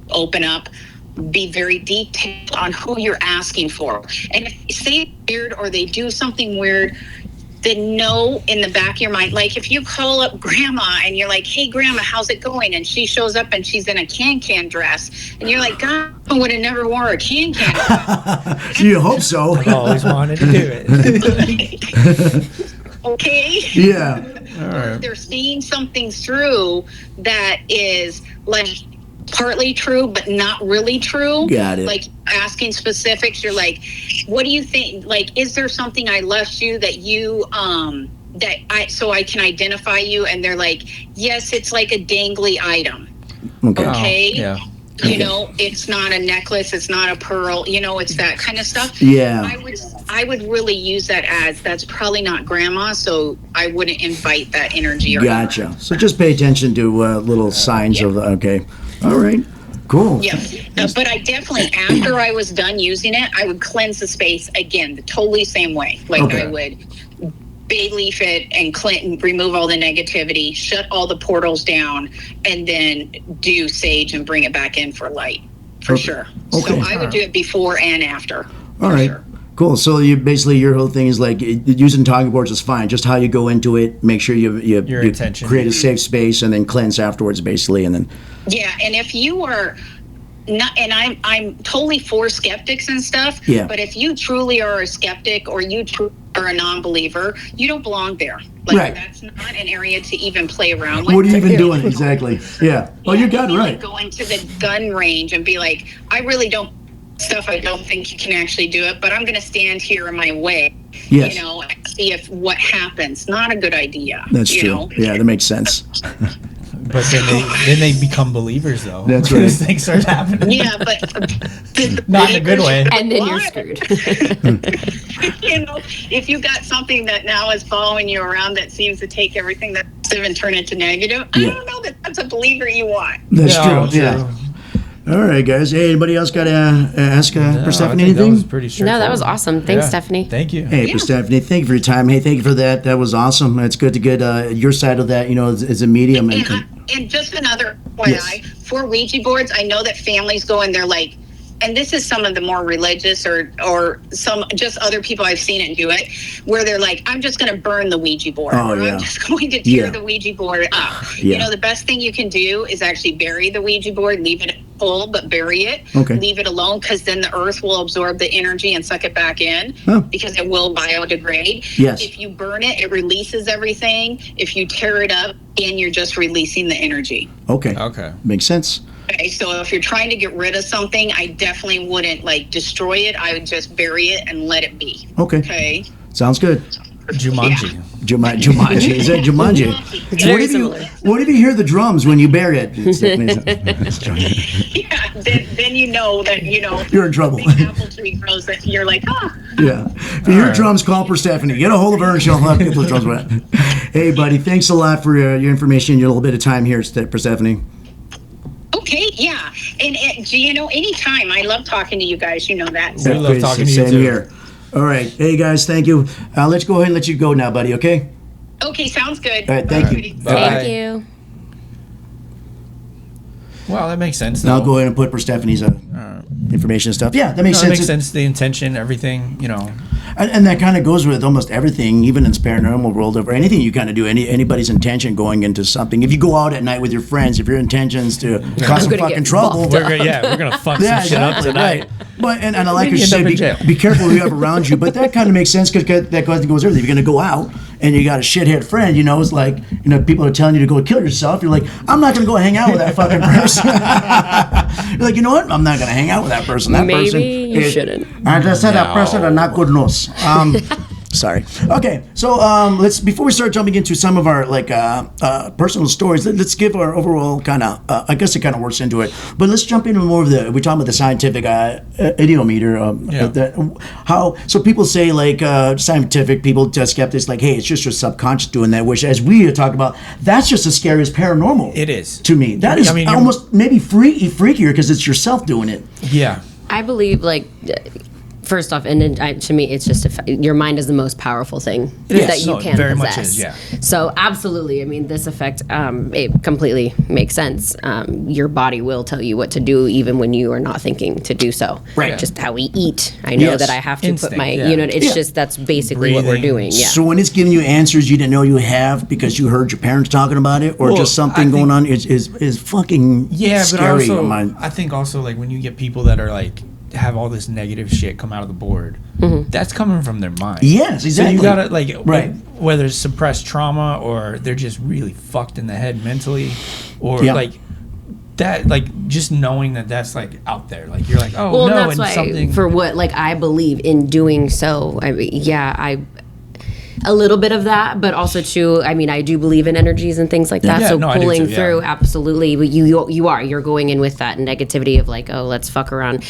open up, be very detailed on who you're asking for. And if they say weird or they do something weird, then know in the back of your mind, like if you call up grandma and you're like, hey grandma, how's it going? And she shows up and she's in a can dress and you're like, God, I would have never wore a can dress. You hope so. I've always wanted to do it. Okay. Yeah. All right. They're seeing something through that is like partly true, but not really true. Got it. Like asking specifics, you're like, what do you think? Like, is there something I left you that you, so I can identify you? And they're like, yes, it's like a dangly item. Okay. Oh, yeah. It's not a necklace, it's not a pearl, it's that kind of stuff. Yeah. I would really use that as that's probably not grandma, so I wouldn't invite that energy around. Gotcha. So just pay attention to little signs of okay. All right. Cool. Yeah, but I definitely, after I was done using it, I would cleanse the space again, the totally same way. Like Okay. I would bay leaf it and remove all the negativity, shut all the portals down, and then do sage and bring it back in for light, for sure. Okay. So I would do it before and after. All right. Sure. Cool. So your whole thing is like using talking boards is fine. Just how you go into it, make sure you intention. create a safe space, and then cleanse afterwards, basically, and then. Yeah, and if you are not, and I'm totally for skeptics and stuff. Yeah. But if you truly are a skeptic or you truly are a non-believer, you don't belong there. Like Right. that's not an area to even play around with. What are you even doing exactly? Yeah. Oh, you got it maybe right. like going to the gun range and be like, I really don't stuff. I don't think you can actually do it, but I'm going to stand here in my way. Yes. See if what happens. Not a good idea. That's true. know? Yeah, that makes sense. But then they become believers though. That's right. This thing starts happening. Yeah, but Not in a good way. And then you're screwed. If you got something that now is following you around that seems to take everything that's positive and turn it to negative, I don't know that that's a believer you want. That's No, true. Yeah. All right, guys. Hey, anybody else got to ask Perstephane anything? That was pretty straightforward. No, that was awesome. Thanks, Stephanie. Thank you. Hey, Perstephane, thank you for your time. Hey, thank you for that. That was awesome. It's good to get your side of that, as a medium. And just another FYI, for Ouija boards, I know that families go and they're like, and this is some of the more religious or some just other people I've seen it do it, where they're like, I'm just going to burn the Ouija board. Oh, or yeah. I'm just going to tear the Ouija board up. Yeah. The best thing you can do is actually bury the Ouija board, leave it full, but bury it. Okay. Leave it alone, because then the earth will absorb the energy and suck it back in, because it will biodegrade. Yes. If you burn it, it releases everything. If you tear it up, and you're just releasing the energy. Okay. Makes sense. Okay, so if you're trying to get rid of something, I definitely wouldn't destroy it. I would just bury it and let it be. Okay. Sounds good. Jumanji. Yeah. Jumanji. Is that Jumanji? It's very similar. What if you hear the drums when you bury it? Yeah, then you know that, You're in trouble. big apple tree grows that you're like, Yeah. If you hear drums, call Perstephane. Get a hold of her and she'll help get those drums wet. Hey, buddy, thanks a lot for your information and your little bit of time here, Perstephane. Okay, yeah. And anytime. I love talking to you guys. You know that. We love talking to you Same too. here. All right. Hey, guys, thank you. Let's go ahead and let you go now, buddy, okay? Okay, sounds good. All right, thank you. Bye. Thank you. Well, that makes sense. Now I'll though. go ahead and put Perstephane's information and stuff. Yeah, that makes No, sense. That makes sense. The intention, everything, And that kind of goes with almost everything, even in the paranormal world, or anything you kind of do, anybody's intention going into something. If you go out at night with your friends, if your intention's to cause some gonna fucking get trouble. fucked we're gonna fuck some shit up tonight. Right. But and I like Maybe what you end up in said, jail. be careful who you have around you. But that kind of makes sense because that goes with everything. If you're going to go out and you got a shithead friend, it's like, people are telling you to go kill yourself. You're like, I'm not going to go hang out with that fucking person. You're like, you know what? I'm not going to hang out with that person. That Maybe person. you shouldn't. I just said that person are not good news. Sorry. Okay, so let's before we start jumping into some of our personal stories, let's give our overall kind of. I guess it kind of works into it, but let's jump into more of the. We're talking about the scientific idiometer. So people say scientific people, skeptics, hey, it's just your subconscious doing that. Which, as we talked about, that's just as scary as paranormal. It is to me. That is almost maybe freakier because it's yourself doing it. Yeah. I believe, first off, and then, to me, it's just your mind is the most powerful thing that you can very possess. much is, yeah. So absolutely, this effect, it completely makes sense. Your body will tell you what to do even when you are not thinking to do so. Right. Just how we eat. I know that I have to Instinct, put my, yeah. it's just that's basically what we're Breathing. doing. Yeah. So when it's giving you answers you didn't know you have because you heard your parents talking about it, or just something going on, is fucking scary. But also, I think also when you get people that are have all this negative shit come out of the board, that's coming from their mind. Yes, exactly. So you gotta right. Whether it's suppressed trauma or they're just really fucked in the head mentally, or that just knowing that that's out there, you're oh Well, no, that's and why something for what I believe in doing so. I a little bit of that, but also too, I do believe in energies and things like that. Yeah, so no, I do pulling too, through, absolutely. But you're going in with that negativity of let's fuck around.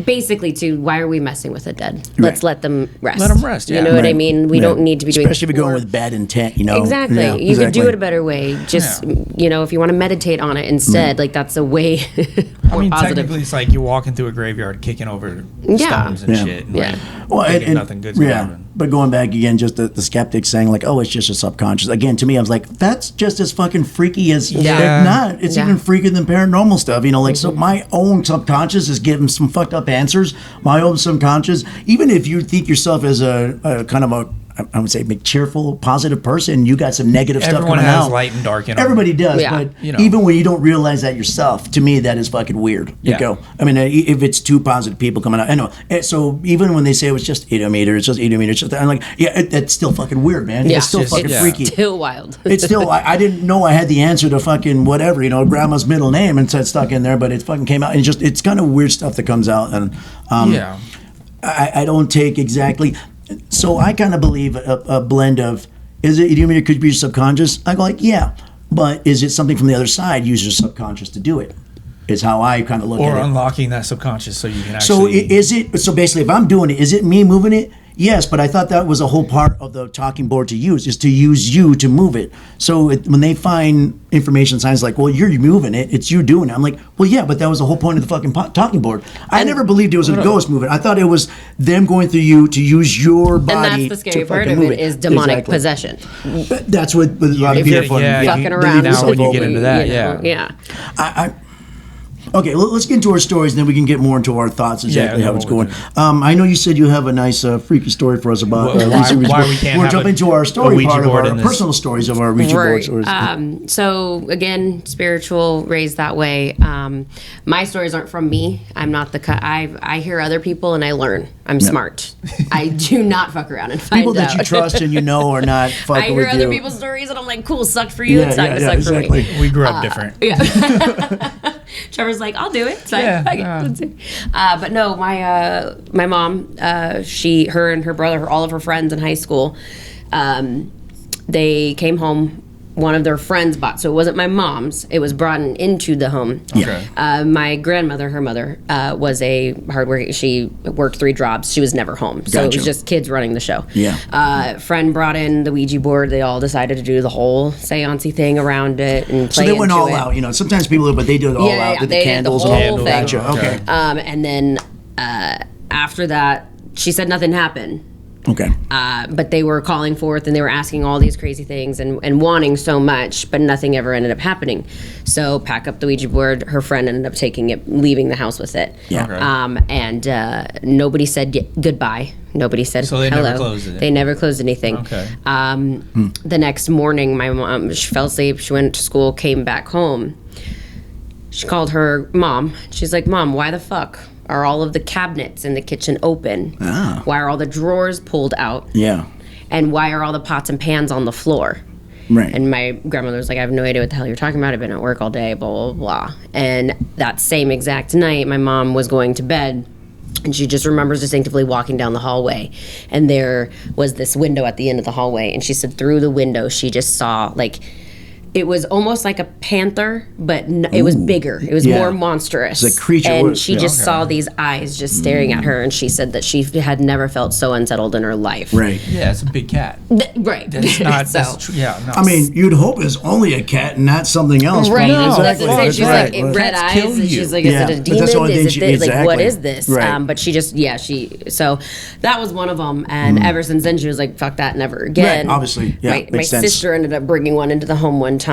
Basically, why are we messing with the dead? Let's let them rest. Let 'em rest, You yeah. know what I Right. mean? We don't need to be doing. Especially if you're going with bad intent, Exactly. Yeah, You could do exactly. it a better way. Just if you want to meditate on it instead, that's a way more positive. technically it's you're walking through a graveyard kicking over stones and Yeah. shit, and Yeah. Well, thinking nothing good's gonna happen. But going back again, just the skeptics saying oh, it's just a subconscious. Again, to me, I was like, that's just as fucking freaky as Yeah. if not. It's Yeah. even freakier than paranormal stuff. So my own subconscious is giving some fucked up answers. My own subconscious, even if you think yourself as a kind of a, I would say, cheerful, positive person, you got some negative stuff Everyone coming has out. light and dark in 'em. Everybody does, Yeah. but You know. even when you don't realize that yourself, to me, that is fucking weird. Yeah. If it's two positive people coming out, I know. So even when they say it was just idiometer, it's just idiometer, it's just, I'm like, that's still fucking weird, man. Yeah. It's still fucking freaky. Still wild. It's still, I didn't know I had the answer to fucking whatever, grandma's middle name and said stuck in there, but it fucking came out. And it's kind of weird stuff that comes out. And I don't take exactly. So I kind of believe a blend of, is it idiometer could be subconscious? I go yeah. but is it something from the other side use your subconscious to do it? Is how I kind of look at it. Or unlocking that subconscious so you can So actually... so basically if I'm doing it, is it me moving it? Yes, but I thought that was a whole part of the talking board to use, is to use you to move it. So when they find information signs like, well, you're moving it, it's you doing it. I'm like, well, yeah, but that was the whole point of the fucking talking board. I never believed it was a ghost moving. I thought it was them going through you to use your body. And that's the scary to part fucking of move it is demonic possession. That's what a lot of If people you're fucking around now when you get into that, you know, yeah. Okay, let's get into our stories, and then we can get more into our thoughts exactly how it's going. I know you said you have a nice freaky story for us about why we can't We'll have jump a- into our story Ouija part of board our in this. personal stories of our Ouija board stories. So again, spiritual, raised that way. My stories aren't from me. I'm not I hear other people and I learn. I'm smart. I do not fuck around and find People that out. you trust and you know are not I fucking hear with other you. people's stories and I'm like, cool, sucked for you. Yeah, It's not yeah, gonna suck exactly. for me. We grew up different. Yeah. Trevor's like, I'll do it. So let's do. But no, my mom, her and her brother, all of her friends in high school, they came home. One of their friends bought, so it wasn't my mom's. It was brought into the home. Okay. My grandmother, her mother, was a hardworking. She worked 3 jobs. She was never home, so it Gotcha. was just kids running the show. Yeah. Friend brought in the Ouija board. They all decided to do the whole seancey thing around it and play So they went into all it. out. You know, sometimes people do, but they did it all Yeah, out. yeah, Did the they did the candles whole and all. thing. Gotcha. Okay. And then after that, she said nothing happened. Okay. But they were calling forth and they were asking all these crazy things and wanting so much, but nothing ever ended up happening. So pack up the Ouija board. Her friend ended up taking it, leaving the house with it. Yeah. Okay. And nobody said goodbye. Nobody said So they hello. never closed it? They never closed anything. Okay. The next morning, my mom, she fell asleep. She went to school, came back home. She called her mom. She's like, Mom, why the fuck are all of the cabinets in the kitchen open? Ah. Why are all the drawers pulled out? Yeah. And why are all the pots and pans on the floor? Right. And my grandmother was like, I have no idea what the hell you're talking about. I've been at work all day, blah, blah, blah. And that same exact night, my mom was going to bed, and she just remembers distinctively walking down the hallway. And there was this window at the end of the hallway. And she said through the window, she just saw, like, it was almost like a panther, but it was bigger. It was Yeah. more monstrous. It's a creature. And she just okay. saw these eyes just staring at her. And she said that she had never felt so unsettled in her life. Right. Yeah, it's a big cat. Right. That's not... So- that's yeah, no. I mean, you'd hope it's only a cat and not something else. Right, No, that's what I said. She's right, like, right. red Cats eyes. kill And you. she's like, Yeah, is it a but that's the demon? only Is thing it this? Like, what exactly. is this? Right. But she just, so that was one of them. And ever since then, she was like, fuck that, never again. Right, obviously. Yeah, My makes sense. sister ended up bringing one into the home one time.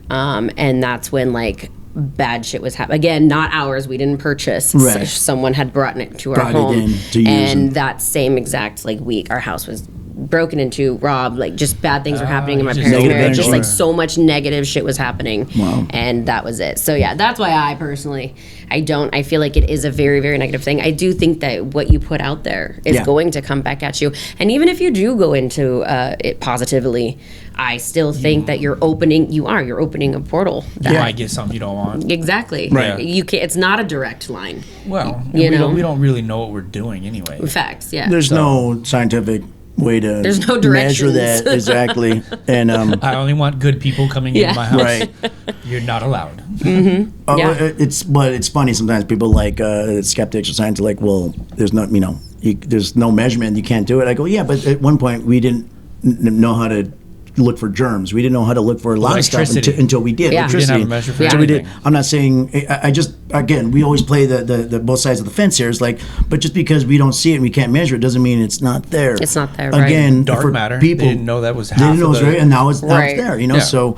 And that's when, like, bad shit was happening. Again, not ours. We didn't purchase. Right. Someone had brought it to our Brought it home. in to use and it. that same exact, like, week, our house was broken into, robbed, like, just bad things were happening in my just parents' negative marriage. Just, energy. like, so much negative shit was happening. Wow. And that was it. So, yeah, that's why I personally, I feel like it is a very, very negative thing. I do think that what you put out there is Yeah. going to come back at you. And even if you do go into it positively, I still think that you're opening a portal. You might get something you don't want. Exactly. Right. You can't, it's not a direct line. Well, You we know? don't really know what we're doing anyway. Facts, yeah. There's no scientific way to There's no measure directions. that exactly. And I only want good people coming Yeah. into my house. right. You're not allowed. Yeah. It's funny sometimes people like skeptics or scientists are like, well, there's no there's no measurement, you can't do it. I go, yeah, but at one point we didn't know how to look for germs. We didn't know how to look for a lot of stuff Electricity. until we did. Yeah. We didn't have a Electricity. measure for Until we did. anything. I'm not saying. I just again, we always play the both sides of the fence here. It's like, but just because we don't see it and we can't measure it doesn't mean it's not there. It's not there, right. Again, Dark for matter. people, They didn't know that was they didn't half know it of was the- right, and now it's Right. there. You know, Yeah. so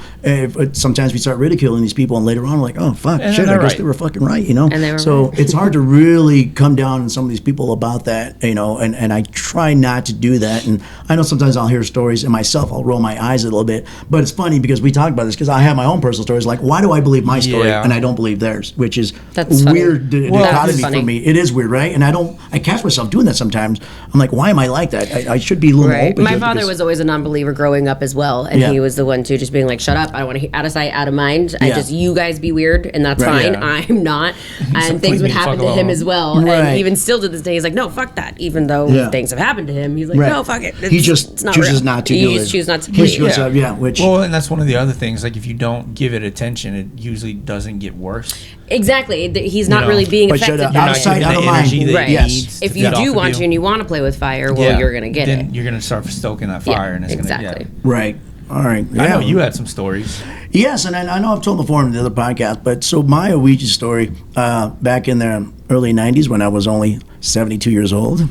sometimes we start ridiculing these people, and later on, we're like, oh fuck, And shit, they're I guess right. they were fucking right. You know, And they were so right. it's hard to really come down on some of these people about that. You know, and I try not to do that. And I know sometimes I'll hear stories, and myself, I'll roll my eyes a little bit, but it's funny because we talk about this because I have my own personal stories. Like, why do I believe my story Yeah. and I don't believe theirs? Which is That's funny. weird That's dichotomy funny. for me. It is weird, right? And I catch myself doing that sometimes. I'm like, why am I like that? I should be a little more Right. open. My to it father because- was always a non-believer growing up as well, and Yeah. he was the one too, just being like, "Shut up! I don't want to hear out of sight, out of mind. I Yeah. just you guys be weird, and that's Right. fine. Yeah. I'm not." And things "Leave would me the happen fuck to him alone." as well, Right. and even still to this day, he's like, "No, fuck that." Even though Yeah. things have happened to him, he's like, Right. "No, fuck it." He just it's not chooses real. not to He do it. just chooses not to He believe. goes up, which Well, and that's one of the other things. Like, if you don't give it attention, it usually doesn't get worse. Exactly. He's not know, really being but shut affected. up. by Out of it. sight, giving out the of mind. energy that Right. it Yes. needs If to you feed off do of want to and you want to play with fire, well, you're gonna get then it. you're gonna start stoking that Yeah, fire, and it's exactly. gonna. right. All right. Yeah. I know you had some stories. Yes, and I know I've told before in the other podcast, but so my Ouija story back in the early 90s when I was only 72 years old.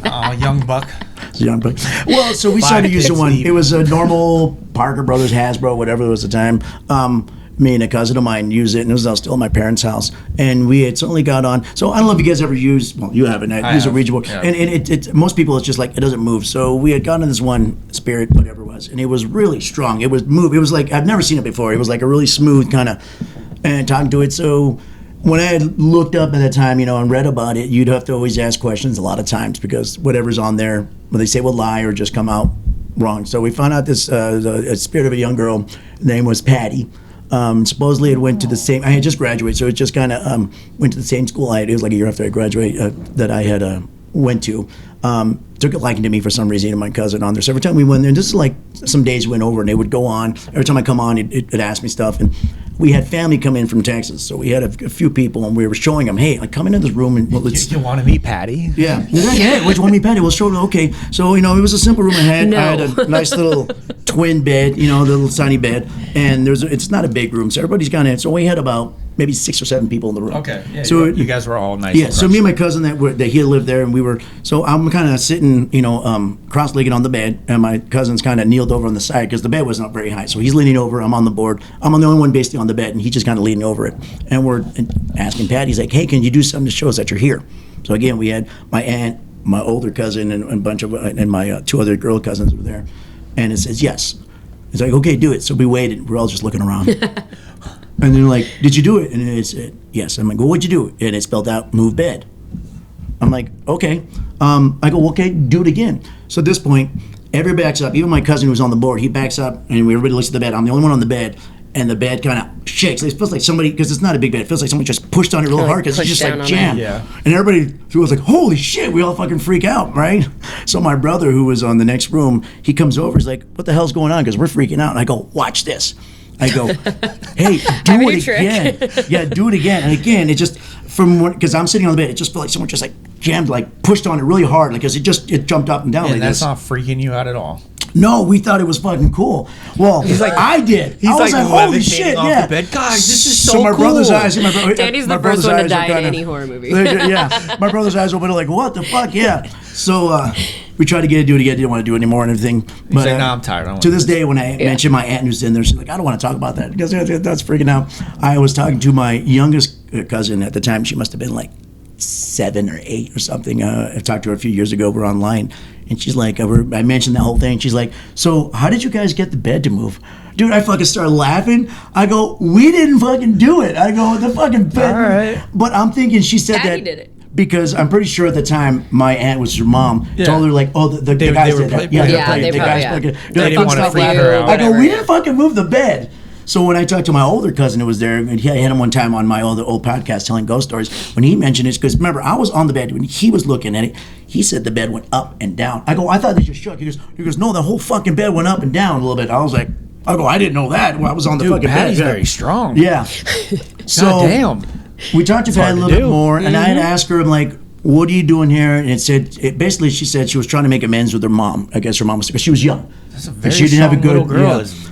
Oh, young buck. Young boy. Well, so we started Five using kids one. leave. It was a normal Parker Brothers Hasbro, whatever it was at the time. Me and a cousin of mine used it, and it was still at my parents' house. And we had certainly got on. So I don't know if you guys ever used. Well, you haven't. I used a have, Ouija board, yeah. and it most people it's just like it doesn't move. So we had gotten this one spirit, whatever it was, and it was really strong. It was move. It was like I've never seen it before. It was like a really smooth kind of, and talking to it. So when I had looked up at that time, and read about it, you'd have to always ask questions a lot of times because whatever's on there, when they say will lie or just come out wrong. So we found out this a spirit of a young girl. Name was Patty. Supposedly it went to the same. I had just graduated, so it just kind of went to the same school. It was like a year after I graduated that I had went to. Took a liking to me for some reason, and my cousin on there. So every time we went there, and this is like some days went over, and they would go on. Every time I come on, it asked me stuff, and we had family come in from Texas, so we had a few people, and we were showing them, hey, like come into this room and let's. You want to meet Patty? Yeah, yeah. Which one we Patty? We'll show them. Okay, so it was a simple room I had. I had a nice little twin bed, the little tiny bed, and it's not a big room, so everybody's gone in. So we had about maybe 6 or 7 people in the room. Okay. Yeah, so you guys were all nice. yeah, and so me and my crunchy. cousin that he lived there, and we were. So I'm kind of sitting, cross-legged on the bed, and my cousin's kind of kneeled over on the side because the bed was not very high. So he's leaning over. I'm on the board. I'm the only one basically on the bed, and he's just kind of leaning over it. And we're asking Patty. He's like, "Hey, can you do something to show us that you're here?" So again, we had my aunt, my older cousin, and a bunch of and my 2 other girl cousins were there, and it says yes. It's like, okay, do it. So we waited. We're all just looking around. And they're like, did you do it? And it said, yes. I'm like, well, what'd you do? And it spelled out, move bed. I'm like, okay. I go, okay, do it again. So at this point, everybody backs up. Even my cousin who was on the board, he backs up, and everybody looks at the bed. I'm the only one on the bed, and the bed kind of shakes. It feels like somebody, because it's not a big bed, it feels like somebody just pushed on it real Like hard because it's pushed just down like on it. jammed. Yeah. And everybody was like, holy shit, we all fucking freak out, right? So my brother, who was on the next room, he comes over, he's like, what the hell's going on? Because we're freaking out. And I go, watch this. I go, hey, do Have a new it trick. again. Yeah, do it again. And again, it just, because I'm sitting on the bed, it just felt like someone just like jammed, like pushed on it really hard, because it jumped up and down And like that's this. not freaking you out at all. No, we thought it was fucking cool. Well, I did. I was like, holy levitating shit, off yeah. the bed. Guys, this is so my cool. brother's eyes, my Danny's my the first brother's one to eyes die are in kinda- any horror movie. Yeah, my brother's eyes open like, what the fuck, yeah. So we tried to get it, do it again, didn't want to do it anymore and everything. But like, nah, I'm tired, I don't to wanna this do day, when I mentioned my aunt who's in there, she's like, I don't want to talk about that, because that's freaking out. I was talking to my youngest cousin at the time. She must have been like 7 or 8 or something. I talked to her a few years ago. We're online, and she's like, I mentioned that whole thing. She's like, so how did you guys get the bed to move? Dude, I fucking started laughing. I go, we didn't fucking do it. I go, the fucking bed. All right. But I'm thinking she said Daddy that did it. because I'm pretty sure at the time my aunt was her mom told her like, oh, the guys were did that. play- yeah, they the probably- guys yeah. fucking- They they're didn't like, want to "Fuck freak stuff her like-" out. I go, Whatever, we yeah. didn't fucking move the bed. So when I talked to my older cousin who was there, and I had him one time on my old podcast telling ghost stories, when he mentioned it, because remember, I was on the bed when he was looking at it, he said the bed went up and down. I go, I thought they just shook. He goes, no, the whole fucking bed went up and down a little bit. I was like, I didn't know that. Well, I was on the Dude, fucking Patty's bed. very strong. Yeah. So God damn. we talked to Patty a hard to little bit do. more, and I had asked her, I'm like, what are you doing here? And basically she said she was trying to make amends with her mom. I guess her mom was, because she was young. That's a And very she didn't have a strong good little girl. yeah. Is-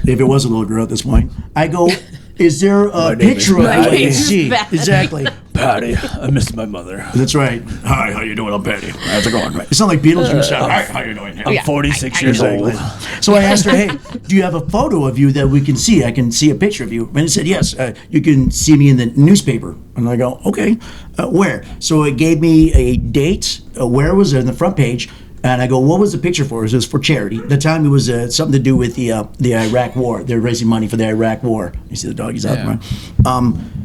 If it was a little girl at this point, I go, is there a name is picture of Patty. what you see? Patty. Exactly. Patty, I missed my mother. That's right. Hi, how you doing? I'm Patty. How's it going? It sounds like Beetlejuice. Hi, how you doing? I'm 46 years Exactly. old. So I asked her, hey, do you have a photo of you that we can see? I can see a picture of you. And it said, yes, you can see me in the newspaper. And I go, okay, where? So it gave me a date, where it was in the front page, And I go, what was the picture for? It was for charity. At the time, it was something to do with the Iraq War. They're raising money for the Iraq War. You see the doggies out there.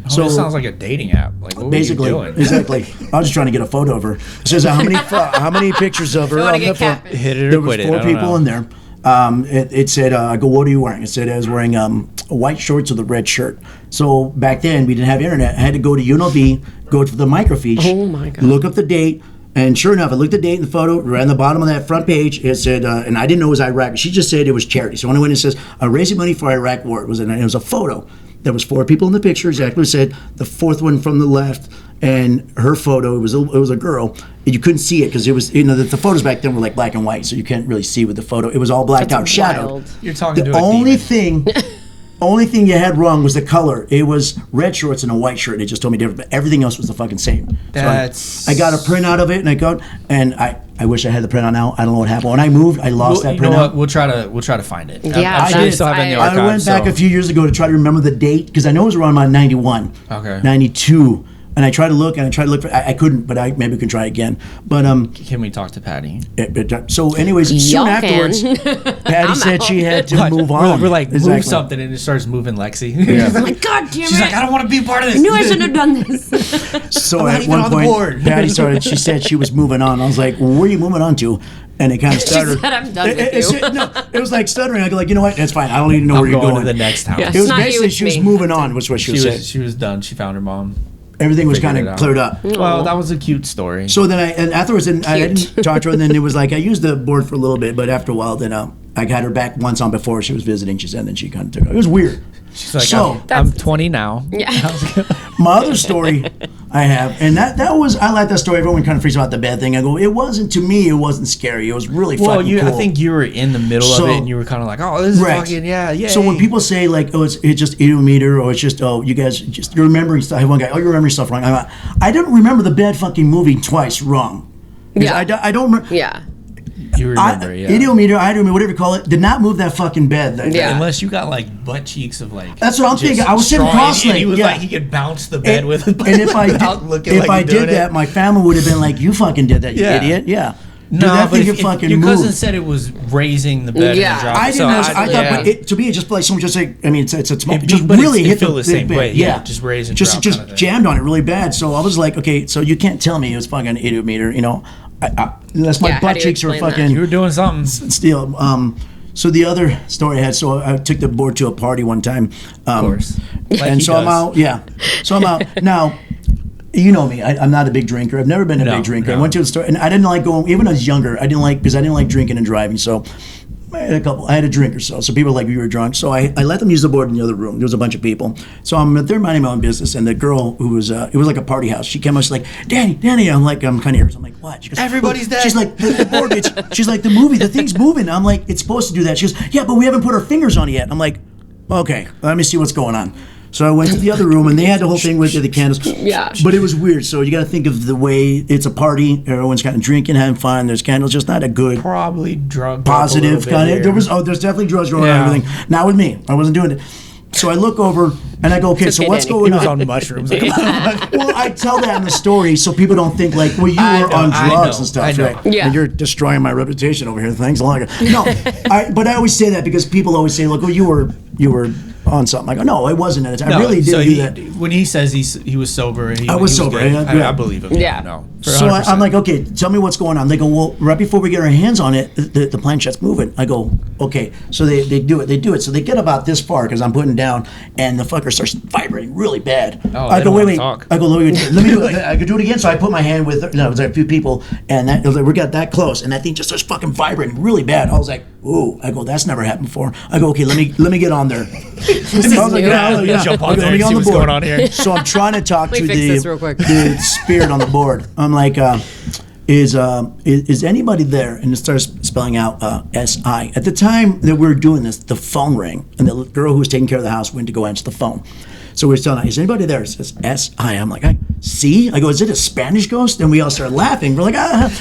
So it sounds like a dating app. Like, what basically, were you doing? exactly. I was just trying to get a photo of her. It says how many pictures of her on the phone. Hit it or There was quit it. 4 people in there. It said, I go, what are you wearing? It said I was wearing white shorts with a red shirt. So back then, we didn't have internet. I had to go to UNLV, go to the microfiche, Oh my God. look up the date. And sure enough, I looked at the date in the photo, right on the bottom of that front page, it said, and I didn't know it was Iraq. She just said it was charity. So when I went and it says, raising money for Iraq War, it was a photo. There was 4 people in the picture, exactly what it said. The 4th one from the left, and her photo, it was a girl. And you couldn't see it because it was, the photos back then were like black and white, so you can't really see with the photo. It was all blacked out, shadowed. Wild. You're talking The to a only demon. thing you had wrong was the color. It was red shorts and a white shirt. They just told me different, but everything else was the fucking same. So I got a printout of it, and I wish I had the printout now. I don't know what happened. When I moved, I lost that You know printout. what? We'll try to find it. Yeah, I'm sure I you did. still have it in the I archives. I went back a few years ago to try to remember the date because I know it was around about 91, Okay. 92. And I tried to look, for. I couldn't, but maybe we can try again. But Can we talk to Patty? so, anyways, soon Y'all afterwards, can. Patty said she had to move We're, on. we're like, move Exactly. something, and it starts moving Lexi. I'm like, God damn She's it. like, I don't want to be a part of this. I knew I shouldn't have done this. So I'm not at even one on the point, board. Patty started. She said she was moving on. I was like, well, "Where are you moving on to?" And it kind of She started. said, I'm done with you. It was like stuttering. I go like, you know what? That's fine. I don't need to know I'm where you're going going. to the next house. Yeah. It was It's not you, basically it's she was me. moving on. Was what she was saying. She was done. She found her mom. Everything was Figured kind it of out. cleared up. Well, that was a cute story. So then and afterwards, I Cute. didn't talk to her. And then it was like I used the board for a little bit, but after a while, then I got her back once on before she was visiting. She said, and then she kind of took it. It was weird. She's like, So- I'm 20 now. Yeah. My other story I have, and that was, I like that story. Everyone kind of freaks out about the bed thing. I go, it wasn't, to me, it wasn't scary. It was really Well, fucking cool. I think you were in the middle So- of it, and you were kind of like, oh, this is fucking, yeah. So when people say like, oh, it's just idiometer, or it's just, oh, you guys you're remembering stuff. I have one guy, oh, you're remembering stuff wrong. I don't remember the bed fucking moving twice wrong. Yeah. I don't remember. Yeah. You remember, yeah. Idiometer, idiometer, whatever you call it, did not move that fucking bed. Yeah. Unless you got like butt cheeks of like. That's what I'm just thinking. I was sitting strong, cross-legged, and he was yeah. like, he could bounce the bed with it. And if I did doing that, my family would have been like, "You fucking did that, you Yeah. idiot!" Yeah. No, Dude, that but thing if, can fucking your move. cousin said it was raising the bed Yeah. and dropping. I didn't. I thought, yeah. but to me, it just felt like someone just like. I mean, it's a small. It- Just but really it hit feel the same bed. way, yeah, just raise and just drop just kind of thing. jammed on it really bad. So I was like, okay, so you can't tell me it was fucking idiometer. You know, unless my Yeah, how butt do you cheeks are explain that? fucking You were doing something. steel. So the other story I had. So I took the board to a party one time. Of course. Like And he so I'm does. out. Yeah. So I'm out now. You know me. I'm not a big drinker. I've never been a No, big drinker. I no. went to a store, and I didn't like going. Even when I was younger, I didn't like drinking and driving. So I had a drink or so. So people were like, "You were drunk." So I let them use the board in the other room. There was a bunch of people. So I'm there minding my own business, and the girl who was it was like a party house. She came out. She's like, "Danny." I'm like, I'm kind of irritated. I'm like, "What?" She goes, Everybody's dead. She's like, the board. She's like, the movie, the thing's moving. I'm like, it's supposed to do that. She goes, "Yeah, but we haven't put our fingers on it yet." I'm like, "Okay, let me see what's going on." So I went to the other room, and they had the whole thing with the candles. Yeah. But it was weird. So you got to think of the way it's a party. Everyone's kind of drinking, having fun. There's candles. Just not a good Probably drug. positive kind of. There's definitely drugs going on Yeah. and everything. Not with me. I wasn't doing it. So I look over and I go, okay, It's so okay, what's Danny. going He was on? on mushrooms. Like, Well, I tell that in the story so people don't think like, well, you I were know, on I drugs know, and stuff, I know. right? Yeah. And you're destroying my reputation over here. Thanks a lot. No, but I always say that because people always say, look, well, you were on something. I go, no, I wasn't at a time. I really didn't do that. When he says he was sober, I was sober, good. yeah. I believe him. Yeah. No. So I'm like, okay, tell me what's going on. They go, well, right before we get our hands on it, the planchette's moving. I go, okay. So they do it. So they get about this far because I'm putting down, and the fucker starts vibrating really bad. Oh, I they go, don't wait. wanna talk. I go, let me do it. I could do it again. So I put my hand with, it was like a few people, and we got that close, and that thing just starts fucking vibrating really bad. I was like, ooh. I go, that's never happened before. I go, okay, let me get on there. I was like, yeah. Jump on Okay, there let me and get see the what's board. going on here. So I'm trying to talk Let to me fix this real quick. the spirit on the board. I'm like, is anybody there? And it starts spelling out S-I. At the time that we were doing this, the phone rang, and the girl who was taking care of the house went to go answer the phone. So we're telling her, is anybody there? It says S-I. I'm like, see? I go, is it a Spanish ghost? And we all start laughing. We're like, ah.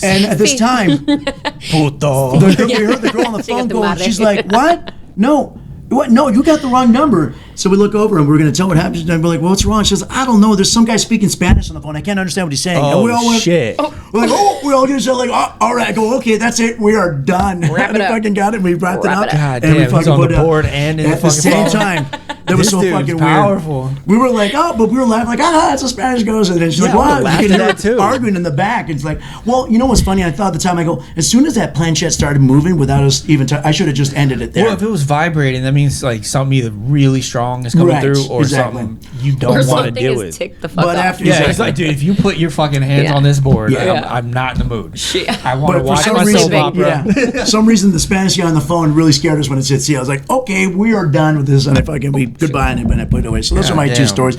And at this time, Puto. we heard the girl on the phone Chinga tu going, madre. she's like, what? No. What? No, you got the wrong number. So we look over and we're going to tell what happened. And we're like, well, what's wrong? She says, I don't know. There's some guy speaking Spanish on the phone. I can't understand what he's saying. And we all went, shit. We're like, we all just said, like, all right. I go, okay, that's it. We are done. Wrap it and up. we fucking got it. We wrapped it up. God and we damn, fucking he's on put the it up. board and in the at the fucking same phone. time. That was This so dude's fucking powerful. weird. We were like, but we were laughing like, that's a Spanish ghost. And then she's like, I what? laughed You at can that hear too. arguing in the back. It's like, well, you know what's funny? I thought at the time, I go, as soon as that planchette started moving without us even, I should have just ended it there. Well, if it was vibrating, that means like something either really strong is coming Right, through, or exactly. something you Or don't want to something deal is with. tick the fuck But off. after- Yeah, Exactly. it's like, dude, if you put your fucking hands Yeah. on this board, Yeah. I'm not in the mood. Yeah. I want to But for watch some my soap reason, opera. for some reason, the Spanish guy on the phone really scared us when it said "see." I was like, "Okay, we are done with this," and I fucking goodbye, and I put it away. So those are my two damn. stories.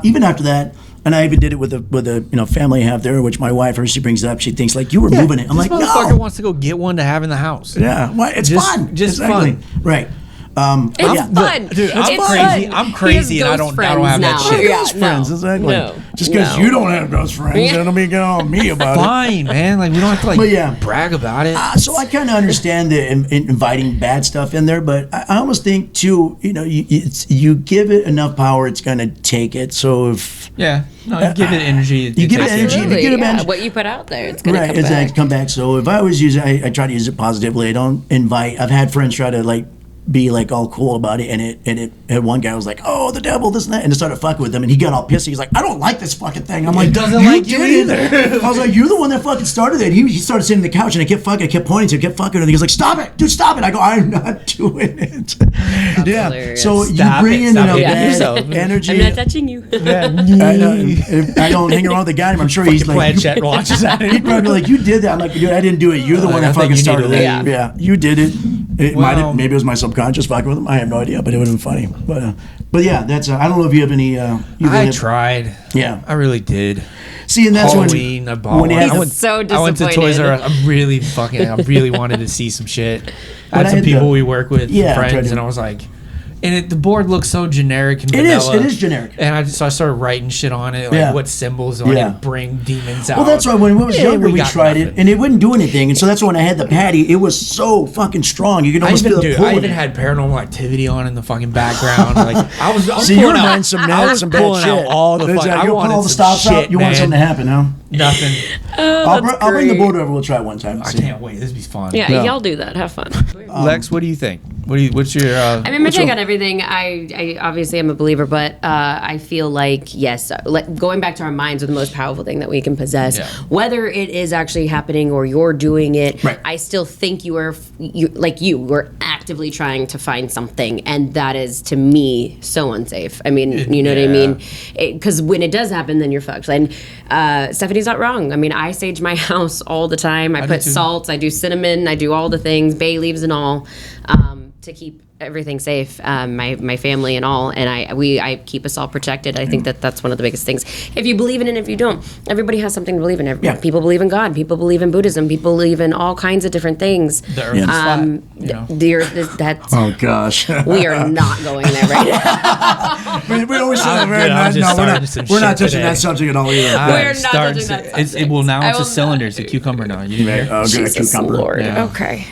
Even after that, and I even did it with a family I have there, which my wife, she brings up. She thinks like you were moving it. I'm This like, motherfucker no, wants to go get one to have in the house. yeah, why? It's Just- fun, just exactly. fun. Right. It's yeah. fun. Dude, I'm It's crazy. fun. I'm crazy He has and I ghost don't have friends that now. shit. Yeah, Ghost friends, no. exactly. No. Just because No. you don't have ghost friends, Yeah. that don't mean get on me about it. Fine, man. Like we don't have to like But yeah. brag about it. So I kind of understand the inviting bad stuff in there, but I almost think too, you give it enough power, it's gonna take it. So if Yeah. No, you give it energy. You give it takes energy. Absolutely, If you get a yeah. bench- What you put out there, it's gonna right, come exactly, back. come back. So if I always use it, I try to use it positively. I don't invite. I've had friends try to like be like all cool about it, and one guy was like, "Oh, the devil, this and that," and I started fucking with him, and he got all pissy. He's like, "I don't like this fucking thing." I'm like, doesn't like you did either. it." I was like, "You're the one that fucking started it." He started sitting on the couch, and I kept pointing to him, kept fucking, and he was like, "Stop it, dude, stop it." I go, "I'm not doing it." Yeah. hilarious. So you Stop bring it, in stop a it. bad Yourself. energy. I'm not touching you. I don't hang around with the guy. I'm sure he's like, planchette watches at he'd it. probably be like, "You did that." I'm like, "Dude, I didn't do it. You're the one I that think fucking you need to started it." leave. Yeah, you did it. It Well- might have, maybe it was my subconscious fucking with him. I have no idea, but it would have been funny. But yeah, that's. I don't know if you have any. You really I have- tried. Yeah. I really did. See, and that's Halloween, I bought when you one. have I the- went, so I went to Toys disappointed. R Us. I really wanted to see some shit. I When had I some had people the- we work with, Yeah, friends, tried to- and I was like, the board looks so generic and It is. vanilla. It is generic. And so I started writing shit on it, like Yeah. what symbols on Yeah. it bring demons out. Well, that's why when we was Yeah, younger, we got tried it, nothing. and it wouldn't do anything. And so that's when I had the patty. It was so fucking strong. You could almost feel the pull. I in even it. had Paranormal Activity on in the fucking background. Like I was See, you were pulling out, buying some I was some bad pulling shit. out all the Exactly. fucking. I You pull wanted all the some stops shit, out. You want man. something to happen, huh? Nothing. I'll bring the great. board over. We'll try it one time. I can't wait. This will be fun. Yeah, Yeah. y'all do that. Have fun. Lex, what do you think? What's your? I mean, my take on everything. I obviously am a believer, but I feel like yes, going back to our minds are the most powerful thing that we can possess. Yeah. Whether it is actually happening or you're doing it, Right. I still think you are we're actively trying to find something, and that is to me so unsafe. I mean, you know what I Yeah. mean? Because when it does happen, then you're fucked. And Stephanie's not wrong. I mean, I sage my house all the time. I do put too. salts, I do cinnamon, I do all the things, bay leaves and all, to keep everything safe, my family and all, and I keep us all protected. I think that's one of the biggest things. If you believe in it, if you don't, everybody has something to believe in. Yeah. People believe in God. People believe in Buddhism. People believe in all kinds of different things. The earth is flat, you know? The earth is that's. Oh gosh. We are not going there right now. we always say I'm that. good. I'm just starting some We're not shit touching today. that subject at all either. We're not starting touching that to- it subject. well now I it's a will cylinder. not. It's a cucumber now. You didn't hear? Oh, good. Jesus Cucumber. Lord. Yeah. Okay.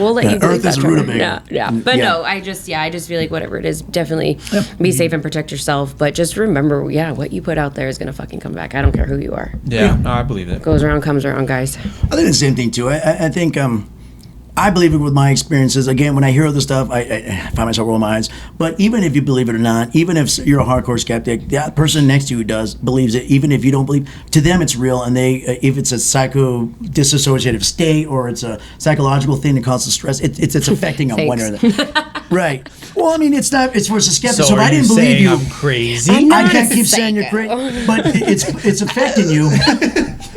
We'll let Yeah, you believe Earth that, is Trevor. rutabaga. Yeah. But Yeah. no, I just feel like whatever it is, definitely be safe and protect yourself. But just remember, what you put out there is gonna fucking come back. I don't care who you are. Yeah, no, I believe that. Goes around, comes around, guys. I think the same thing too. I think I believe it with my experiences. Again, when I hear other stuff, I find myself rolling my eyes. But even if you believe it or not, even if you're a hardcore skeptic, that person next to you believes it. Even if you don't believe, to them it's real. And if it's a disassociative state or it's a psychological thing that causes stress, it's affecting them one or the other. Right. Well, I mean, it's not. It's for a skeptic. So if are I didn't you believe saying you. I'm crazy? I'm I not can't a keep saying you're psycho. crazy, but it's affecting you.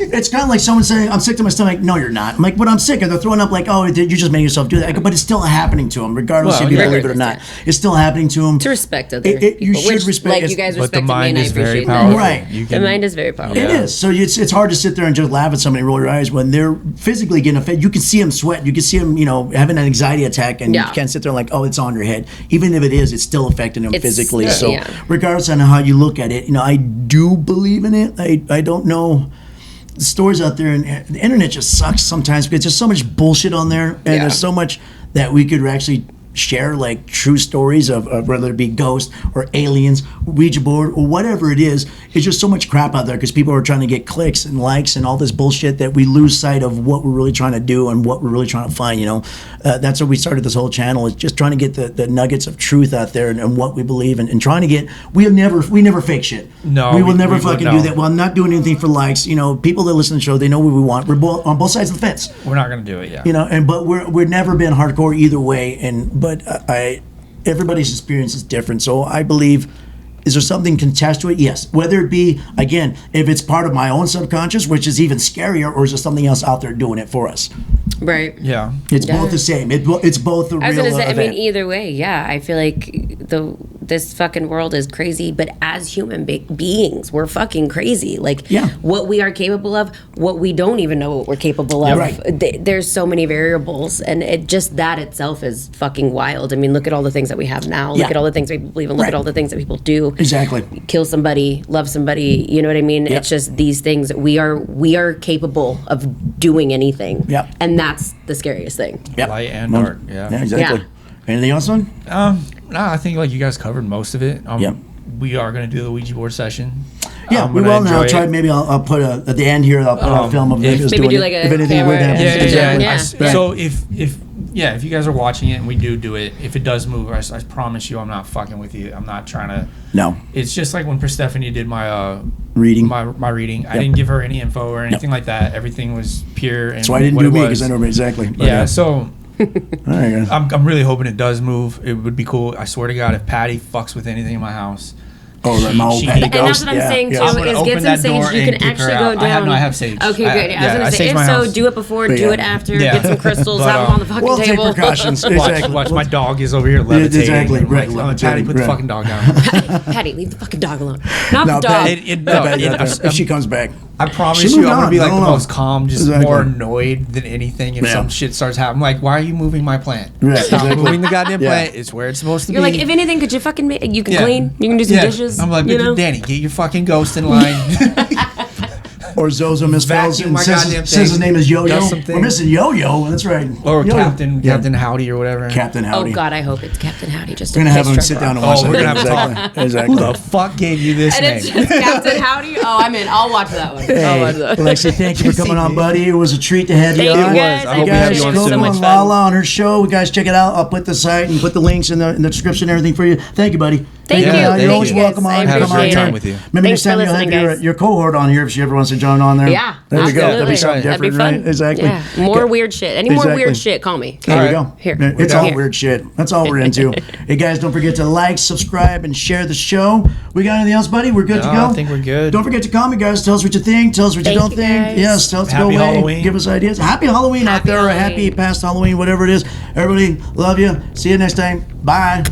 It's kind of like someone saying, "I'm sick to my stomach." No, you're not. I'm like, "But I'm sick," and they're throwing up like, "Oh, you just made yourself do that." I go, but it's still happening to them, regardless Well, if you yeah. believe it or not. It's still happening to them. To respect other You people, should which, respect. like you guys But the respected me, mind and I is very appreciate powerful. that. Right. You The can, mind is very powerful. It is. So it's hard to sit there and just laugh at somebody and roll your eyes when they're physically getting affected. You can see them sweat. You can see them, having an anxiety attack, and Yeah. you can't sit there like, "Oh, it's on your head." Even if it is, it's still affecting them It's- physically. yeah. So Yeah. regardless on how you look at it, I do believe in it. I don't know. The stories out there, and the internet just sucks sometimes because there's so much bullshit on there, and Yeah. there's so much that we could actually share like true stories of whether it be ghosts or aliens, Ouija board, or whatever it is. It's just so much crap out there because people are trying to get clicks and likes and all this bullshit that we lose sight of what we're really trying to do and what we're really trying to find. That's why we started this whole channel, is just trying to get the nuggets of truth out there and what we believe and trying to get. We never fake shit. No, we will never we fucking no. do that. Well, I'm not doing anything for likes. People that listen to the show, they know what we want. We're both on both sides of the fence. We're not gonna do it. Yeah. But we've never been hardcore either way. But everybody's experience is different. So I believe. Is there something attached to it? Yes. Whether it be, again, if it's part of my own subconscious, which is even scarier, or is there something else out there doing it for us? Right. Yeah. It's both the same. It's both the real I was gonna say, event. either way, yeah. I feel like this fucking world is crazy, but as human beings, we're fucking crazy. Like, what we are capable of, what we don't even know what we're capable of. Right. There's so many variables, and that itself is fucking wild. I mean, look at all the things that we have now. Look at all the things people believe in. Look at all the things that people do. Exactly. Kill somebody, love somebody. You know what I mean? It's just these things. We are capable of doing anything. Yep. And that's the scariest thing. Yep. Light and dark. Yeah. Yeah, exactly. Yeah. Anything else, son? No, I think like you guys covered most of it. Yep. We are gonna do the Ouija board session. Yeah, we will now. Try. Maybe I'll put at the end here. I'll put a film of if- just maybe doing do like it. a If anything camera would happen. and- Exactly. Yeah. So if you guys are watching it and we do it, if it does move, I promise you, I'm not fucking with you. I'm not trying to. No. It's just like when Perstephane did my Reading. My reading. I didn't give her any info or anything like that. Everything was pure. And That's why I didn't what do it me was. because I know exactly. But, Yeah. So. All right, guys. I'm really hoping it does move. It would be cool. I swear to God, if Patty fucks with anything in my house. Oh, that my old she- Patty and And ghost. that's what I'm saying too. I'm gonna Is open get some that sage. door You and can kick actually her go out. down. I have sage. Okay, good. I was gonna say, sage if my so, house. do it before, do it after. Yeah. Get some crystals, But, have them on the fucking we'll take table. precautions. Watch, Exactly. watch. My dog is over here levitating. Exactly, I'm right, like, Patty, levitating, put the right. fucking dog down. Patty, leave the fucking dog alone. Not No, the dog. Patty- It- if she comes back. I promise She you, moved I'm gonna on. be I like the don't know. most calm, just Exactly. more annoyed than anything if Yeah. some shit starts happening. I'm like, why are you moving my plant? Right, Stop exactly. moving the goddamn Yeah. plant. It's where it's supposed to You're be. like, if anything, could you fucking make? You can Yeah. clean. You can do some Yeah. dishes. I'm like, you know? Danny, get your fucking ghost in line. Or Zozo misspells Vacuum and my says goddamn his thing. name is Yo-Yo. Does something. We're missing Yo-Yo. That's right. Or Yo-Yo. Captain Yeah. Captain Howdy or whatever. Captain Howdy. Oh God, I hope it's Captain Howdy. Just We're going to have piss him truck sit rock. down and watch Oh, we're gonna have to Exactly. Exactly. Who the fuck gave you this And name? it's just Captain Howdy. Oh, I'm in. I'll watch that one. I'll watch that. Lexi, thank you for coming on, buddy. It was a treat to have you Thank you on. guys. I I hope we have appreciate you it. on So soon. much and fun. Lala on her show. You guys check it out. I'll put the site and put the links in the description and everything for you. Thank you, buddy. Thank you. You're Thank always you. welcome I on. Had a Come on great here. time with you. Maybe Thanks next time for you'll have listening, guys. your cohort on here if she ever wants to join on there. Yeah, There we go. That'll absolutely. be something That'd be different, fun. right? Exactly. Yeah. More weird shit. Any more Exactly. weird shit? Call me. There we All go. right. Here. It's We're all here. weird shit. That's all we're into. Hey guys, don't forget to like, subscribe, and share the show. We got anything else, buddy? We're good to No, go? I think we're good. Don't forget to comment, guys. Tell us what you think. Tell us what you Thank don't you, think. guys. Yes, tell us to go Happy away. Halloween. Give us ideas. Happy Halloween out Happy there. Or Halloween. happy past Halloween, whatever it is. Everybody, love you. See you next time. Bye.